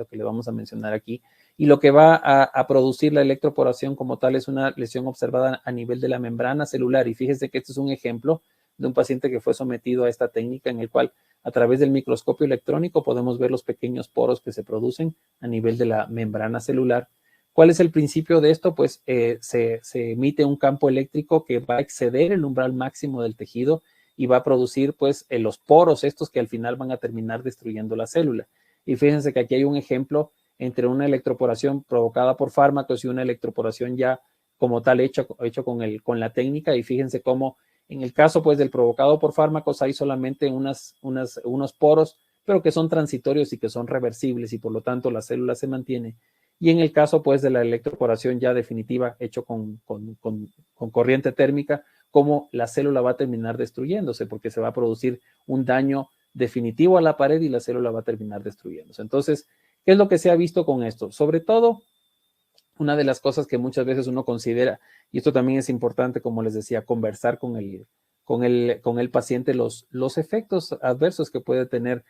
que le vamos a mencionar aquí. Y lo que va a producir la electroporación como tal es una lesión observada a nivel de la membrana celular. Y fíjense que este es un ejemplo de un paciente que fue sometido a esta técnica en el cual a través del microscopio electrónico podemos ver los pequeños poros que se producen a nivel de la membrana celular. ¿Cuál es el principio de esto? Pues se emite un campo eléctrico que va a exceder el umbral máximo del tejido y va a producir pues los poros estos que al final van a terminar destruyendo la célula. Y fíjense que aquí hay un ejemplo entre una electroporación provocada por fármacos y una electroporación ya como tal hecho con la técnica. Y fíjense cómo en el caso pues del provocado por fármacos hay solamente unos poros, pero que son transitorios y que son reversibles y por lo tanto la célula se mantiene. Y en el caso pues de la electroporación ya definitiva hecho con corriente térmica, cómo la célula va a terminar destruyéndose porque se va a producir un daño definitivo a la pared y la célula va a terminar destruyéndose. Entonces, ¿qué es lo que se ha visto con esto? Sobre todo, una de las cosas que muchas veces uno considera, y esto también es importante, como les decía, conversar con el paciente los efectos adversos que puede tener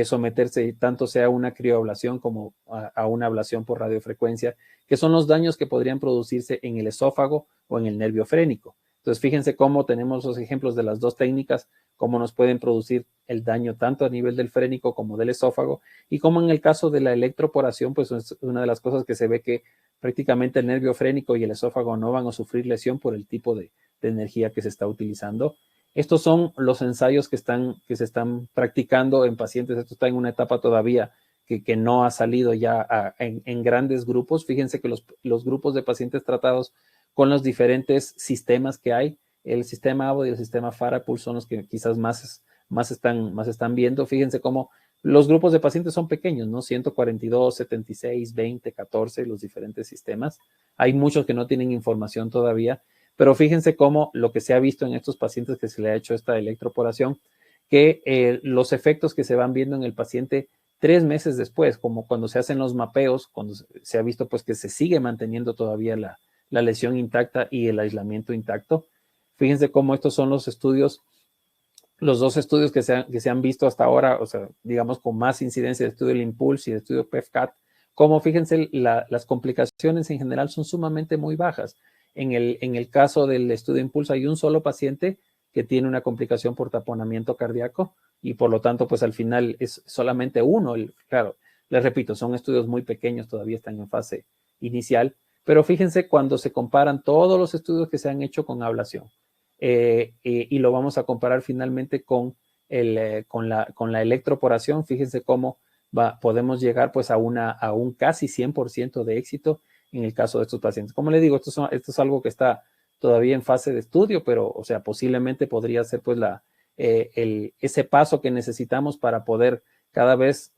someterse, tanto sea a una crioablación como a una ablación por radiofrecuencia, que son los daños que podrían producirse en el esófago o en el nervio frénico. Entonces, fíjense cómo tenemos los ejemplos de las dos técnicas, cómo nos pueden producir el daño tanto a nivel del frénico como del esófago, y cómo en el caso de la electroporación, pues es una de las cosas que se ve que prácticamente el nervio frénico y el esófago no van a sufrir lesión por el tipo de energía que se está utilizando. Estos son los ensayos que se están practicando en pacientes. Esto está en una etapa todavía que no ha salido ya en grandes grupos. Fíjense que los grupos de pacientes tratados con los diferentes sistemas que hay, el sistema Abbott y el sistema Farapulse son los que quizás más están viendo. Fíjense cómo los grupos de pacientes son pequeños, ¿no? 142, 76, 20, 14, los diferentes sistemas. Hay muchos que no tienen información todavía, pero fíjense cómo lo que se ha visto en estos pacientes que se le ha hecho esta electroporación, que los efectos que se van viendo en el paciente 3 meses después, como cuando se hacen los mapeos, cuando se ha visto pues que se sigue manteniendo todavía la lesión intacta y el aislamiento intacto. Fíjense cómo estos son los estudios, los dos estudios que se han visto hasta ahora, o sea, digamos con más incidencia, el estudio del Impulse y el estudio PEFCAT, como fíjense las complicaciones en general son sumamente muy bajas. En el caso del estudio Impulse hay un solo paciente que tiene una complicación por taponamiento cardíaco y por lo tanto pues al final es solamente uno. Claro, les repito, son estudios muy pequeños, todavía están en fase inicial, pero fíjense cuando se comparan todos los estudios que se han hecho con ablación y lo vamos a comparar finalmente con la electroporación, fíjense cómo podemos llegar pues a un casi 100% de éxito en el caso de estos pacientes. Como les digo, esto es algo que está todavía en fase de estudio, pero o sea, posiblemente podría ser pues ese paso que necesitamos para poder cada vez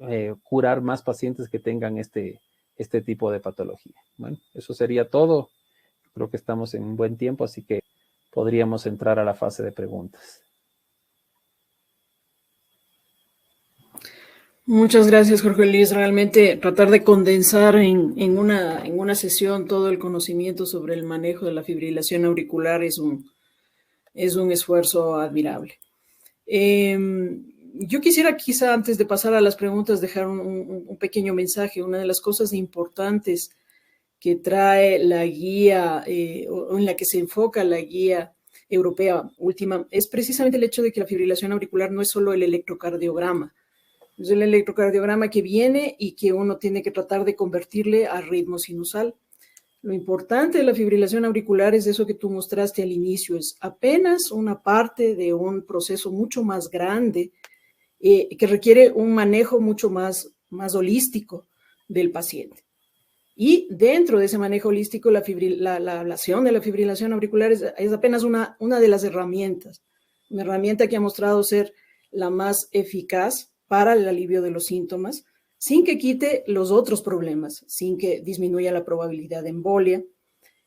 curar más pacientes que tengan este tipo de patología. Bueno, eso sería todo. Creo que estamos en un buen tiempo, así que podríamos entrar a la fase de preguntas. Muchas gracias, Jorge Luis. Realmente tratar de condensar en una sesión todo el conocimiento sobre el manejo de la fibrilación auricular es un esfuerzo admirable. Yo quisiera quizá antes de pasar a las preguntas dejar un pequeño mensaje. Una de las cosas importantes que trae la guía o en la que se enfoca la guía europea última es precisamente el hecho de que la fibrilación auricular no es solo el electrocardiograma. Es el electrocardiograma que viene y que uno tiene que tratar de convertirle a ritmo sinusal. Lo importante de la fibrilación auricular es eso que tú mostraste al inicio, es apenas una parte de un proceso mucho más grande que requiere un manejo mucho más holístico del paciente. Y dentro de ese manejo holístico, la ablación de la fibrilación auricular es apenas una de las herramientas, una herramienta que ha mostrado ser la más eficaz para el alivio de los síntomas, sin que quite los otros problemas, sin que disminuya la probabilidad de embolia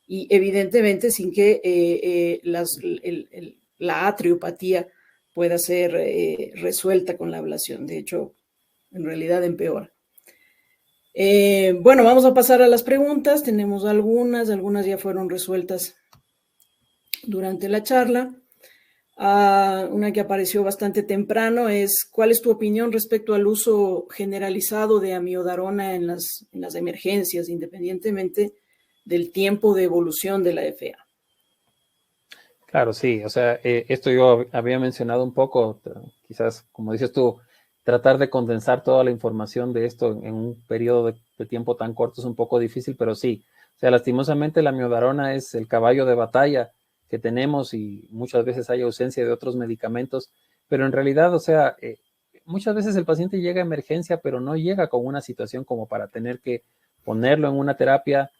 y evidentemente sin que la atriopatía pueda ser resuelta con la ablación. De hecho, en realidad empeora. Bueno, vamos a pasar a las preguntas. Tenemos algunas ya fueron resueltas durante la charla. Una que apareció bastante temprano es: ¿cuál es tu opinión respecto al uso generalizado de amiodarona en las emergencias, independientemente del tiempo de evolución de la FA? Claro, sí, o sea, esto yo había mencionado un poco, quizás, como dices tú, tratar de condensar toda la información de esto en un periodo de tiempo tan corto es un poco difícil, pero sí, o sea, lastimosamente la amiodarona es el caballo de batalla que tenemos y muchas veces hay ausencia de otros medicamentos, pero en realidad, o sea, muchas veces el paciente llega a emergencia, pero no llega con una situación como para tener que ponerlo en una terapia,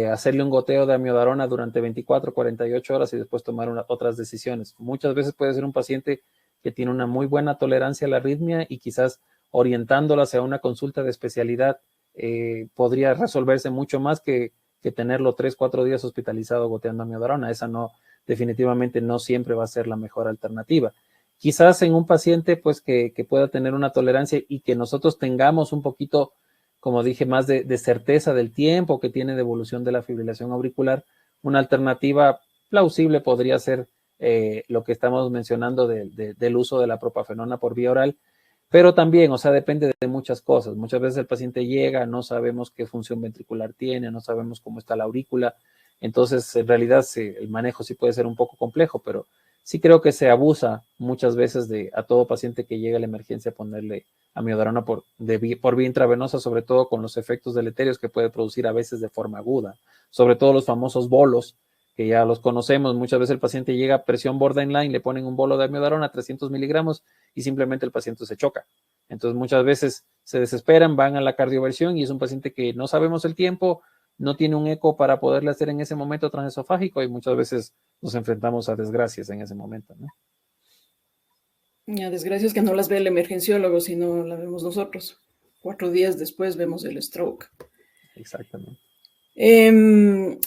hacerle un goteo de amiodarona durante 24, 48 horas y después tomar otras decisiones. Muchas veces puede ser un paciente que tiene una muy buena tolerancia a la arritmia y quizás orientándolo hacia una consulta de especialidad podría resolverse mucho más que tenerlo 3, 4 días hospitalizado goteando amiodarona. Esa no, definitivamente no siempre va a ser la mejor alternativa. Quizás en un paciente pues que pueda tener una tolerancia y que nosotros tengamos un poquito, como dije, más de certeza del tiempo que tiene de evolución de la fibrilación auricular, una alternativa plausible podría ser lo que estamos mencionando del uso de la propafenona por vía oral, pero también, o sea, depende de muchas cosas. Muchas veces el paciente llega, no sabemos qué función ventricular tiene, no sabemos cómo está la aurícula, entonces en realidad el manejo sí puede ser un poco complejo, pero sí creo que se abusa muchas veces a todo paciente que llega a la emergencia ponerle amiodarona por vía intravenosa, sobre todo con los efectos deleterios que puede producir a veces de forma aguda, sobre todo los famosos bolos, que ya los conocemos. Muchas veces el paciente llega a presión borderline, le ponen un bolo de amiodarona, 300 miligramos, y simplemente el paciente se choca. Entonces muchas veces se desesperan, van a la cardioversión y es un paciente que no sabemos el tiempo, no tiene un eco para poderle hacer en ese momento transesofágico y muchas veces nos enfrentamos a desgracias en ese momento, ¿no? Ya, desgracias que no las ve el emergenciólogo, sino la vemos nosotros. 4 días después vemos el stroke. Exactamente.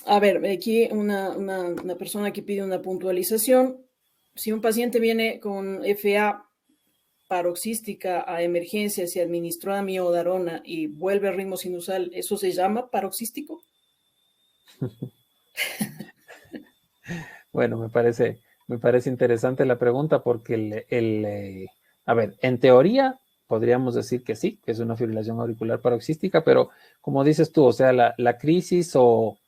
A ver, aquí una persona que pide una puntualización. Si un paciente viene con FA paroxística a emergencia, se administró amiodarona y vuelve a ritmo sinusal, ¿eso se llama paroxístico? Bueno, me parece interesante la pregunta porque a ver, en teoría podríamos decir que sí, que es una fibrilación auricular paroxística, pero como dices tú, o sea, la crisis o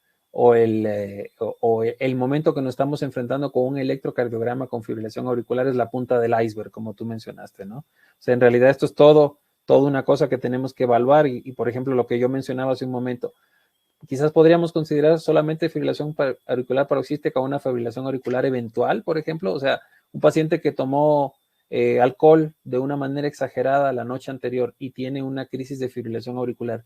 el momento que nos estamos enfrentando con un electrocardiograma con fibrilación auricular es la punta del iceberg, como tú mencionaste, ¿no? O sea, en realidad esto es toda una cosa que tenemos que evaluar y, por ejemplo, lo que yo mencionaba hace un momento, quizás podríamos considerar solamente fibrilación auricular paroxística o una fibrilación auricular eventual, por ejemplo. O sea, un paciente que tomó alcohol de una manera exagerada la noche anterior y tiene una crisis de fibrilación auricular.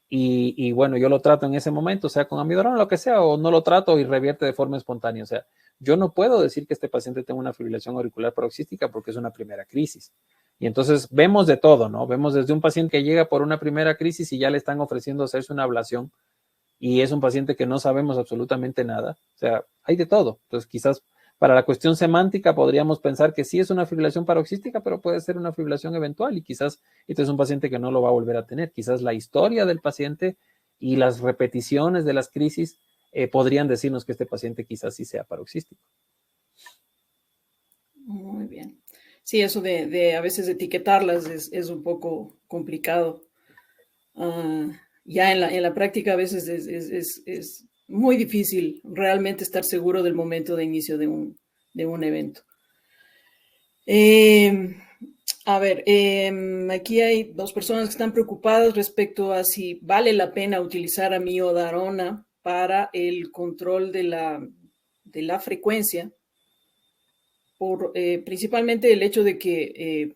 Y bueno, yo lo trato en ese momento, sea con amiodarona o lo que sea, o no lo trato y revierte de forma espontánea. O sea, yo no puedo decir que este paciente tenga una fibrilación auricular paroxística porque es una primera crisis. Y entonces vemos de todo, ¿no? Vemos desde un paciente que llega por una primera crisis y ya le están ofreciendo hacerse una ablación y es un paciente que no sabemos absolutamente nada. O sea, hay de todo. Entonces, quizás para la cuestión semántica podríamos pensar que sí es una fibrilación paroxística, pero puede ser una fibrilación eventual y quizás este es un paciente que no lo va a volver a tener. Quizás la historia del paciente y las repeticiones de las crisis podrían decirnos que este paciente quizás sí sea paroxístico. Muy bien. Sí, eso de a veces etiquetarlas es un poco complicado. Ya en la práctica a veces es muy difícil realmente estar seguro del momento de inicio de un evento. A ver, aquí hay 2 personas que están preocupadas respecto a si vale la pena utilizar amiodarona para el control de la frecuencia, por principalmente el hecho de que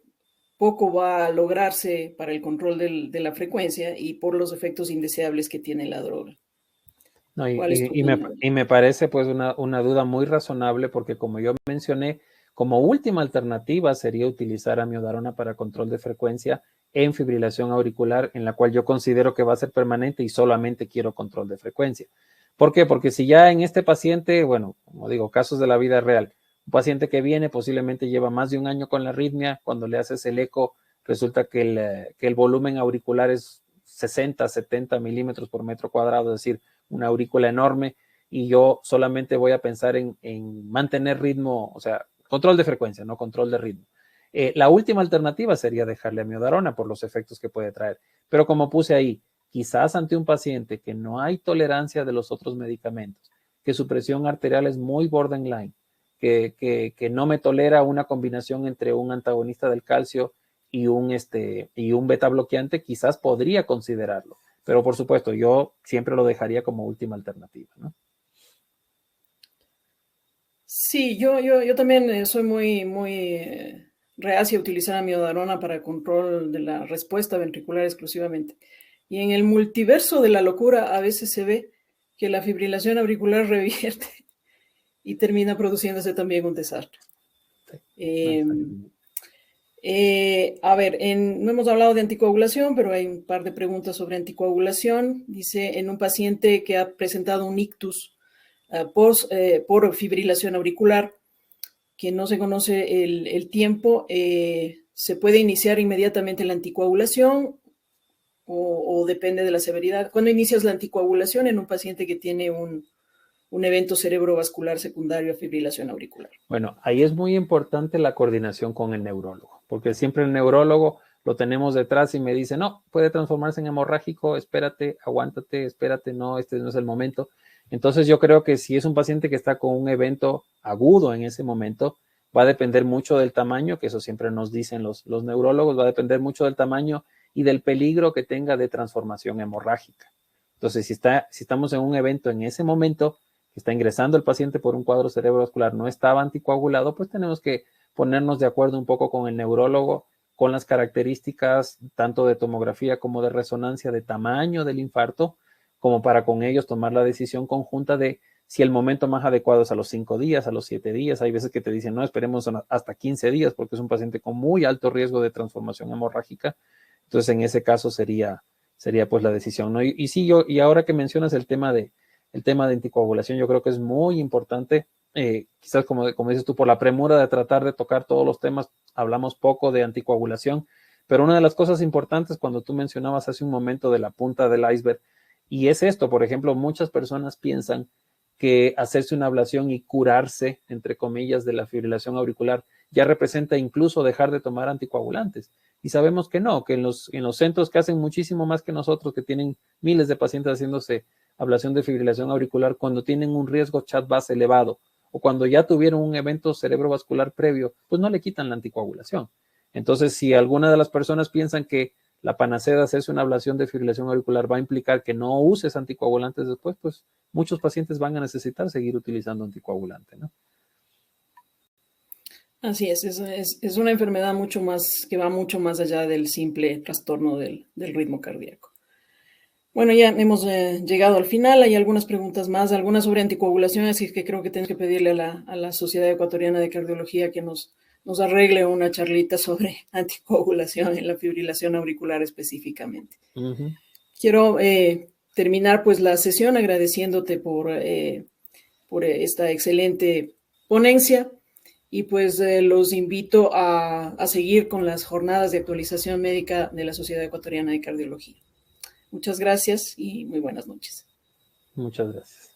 poco va a lograrse para el control de la frecuencia y por los efectos indeseables que tiene la droga. No, ¿Cuál es tu opinión? me parece pues una duda muy razonable porque como yo mencioné, como última alternativa sería utilizar amiodarona para control de frecuencia en fibrilación auricular, en la cual yo considero que va a ser permanente y solamente quiero control de frecuencia. ¿Por qué? Porque si ya en este paciente, bueno, como digo, casos de la vida real, un paciente que viene posiblemente lleva más de un año con la arritmia, cuando le haces el eco, resulta que el volumen auricular es 60, 70 milímetros por metro cuadrado, es decir, una aurícula enorme, y yo solamente voy a pensar en mantener ritmo, o sea, control de frecuencia, no control de ritmo. La última alternativa sería dejarle amiodarona por los efectos que puede traer. Pero como puse ahí, quizás ante un paciente que no hay tolerancia de los otros medicamentos, que su presión arterial es muy borderline, que no me tolera una combinación entre un antagonista del calcio y un beta bloqueante, quizás podría considerarlo. Pero por supuesto, yo siempre lo dejaría como última alternativa, ¿no? Sí, yo también soy muy reacia a utilizar amiodarona para control de la respuesta ventricular exclusivamente. Y en el multiverso de la locura a veces se ve que la fibrilación auricular revierte y termina produciéndose también un desastre. A ver, no hemos hablado de anticoagulación, pero hay un par de preguntas sobre anticoagulación. Dice, en un paciente que ha presentado un ictus por fibrilación auricular, que no se conoce el tiempo, ¿se puede iniciar inmediatamente la anticoagulación o depende de la severidad? ¿Cuándo inicias la anticoagulación en un paciente que tiene un evento cerebrovascular secundario a fibrilación auricular? Bueno, ahí es muy importante la coordinación con el neurólogo, porque siempre el neurólogo lo tenemos detrás y me dice, no, puede transformarse en hemorrágico, espérate, aguántate, espérate, no, este no es el momento. Entonces yo creo que si es un paciente que está con un evento agudo en ese momento, va a depender mucho del tamaño, que eso siempre nos dicen los neurólogos, va a depender mucho del tamaño y del peligro que tenga de transformación hemorrágica. Entonces, si estamos en un evento en ese momento, que está ingresando el paciente por un cuadro cerebrovascular, no estaba anticoagulado, pues tenemos que ponernos de acuerdo un poco con el neurólogo, con las características tanto de tomografía como de resonancia de tamaño del infarto, como para con ellos tomar la decisión conjunta de si el momento más adecuado es a los 5 días, a los 7 días. Hay veces que te dicen, no, esperemos hasta 15 días porque es un paciente con muy alto riesgo de transformación hemorrágica. Entonces, en ese caso sería pues la decisión, ¿no? Y sí, y ahora que mencionas el tema de anticoagulación, yo creo que es muy importante, quizás como dices tú, por la premura de tratar de tocar todos los temas, hablamos poco de anticoagulación, pero una de las cosas importantes cuando tú mencionabas hace un momento de la punta del iceberg, y es esto, por ejemplo, muchas personas piensan que hacerse una ablación y curarse, entre comillas, de la fibrilación auricular ya representa incluso dejar de tomar anticoagulantes. Y sabemos que no, que en los centros que hacen muchísimo más que nosotros, que tienen miles de pacientes haciéndose ablación de fibrilación auricular, cuando tienen un riesgo chat-VAS elevado o cuando ya tuvieron un evento cerebrovascular previo, pues no le quitan la anticoagulación. Entonces, si alguna de las personas piensan que la panacea de hacerse una ablación de fibrilación auricular va a implicar que no uses anticoagulantes después, pues muchos pacientes van a necesitar seguir utilizando anticoagulante, ¿no? Así es una enfermedad que va mucho más allá del simple trastorno del ritmo cardíaco. Bueno, ya hemos llegado al final. Hay algunas preguntas más, algunas sobre anticoagulación, así que creo que tenemos que pedirle a la Sociedad Ecuatoriana de Cardiología que nos arregle una charlita sobre anticoagulación en la fibrilación auricular específicamente. Uh-huh. Quiero terminar pues la sesión agradeciéndote por esta excelente ponencia y pues los invito a seguir con las jornadas de actualización médica de la Sociedad Ecuatoriana de Cardiología. Muchas gracias y muy buenas noches. Muchas gracias.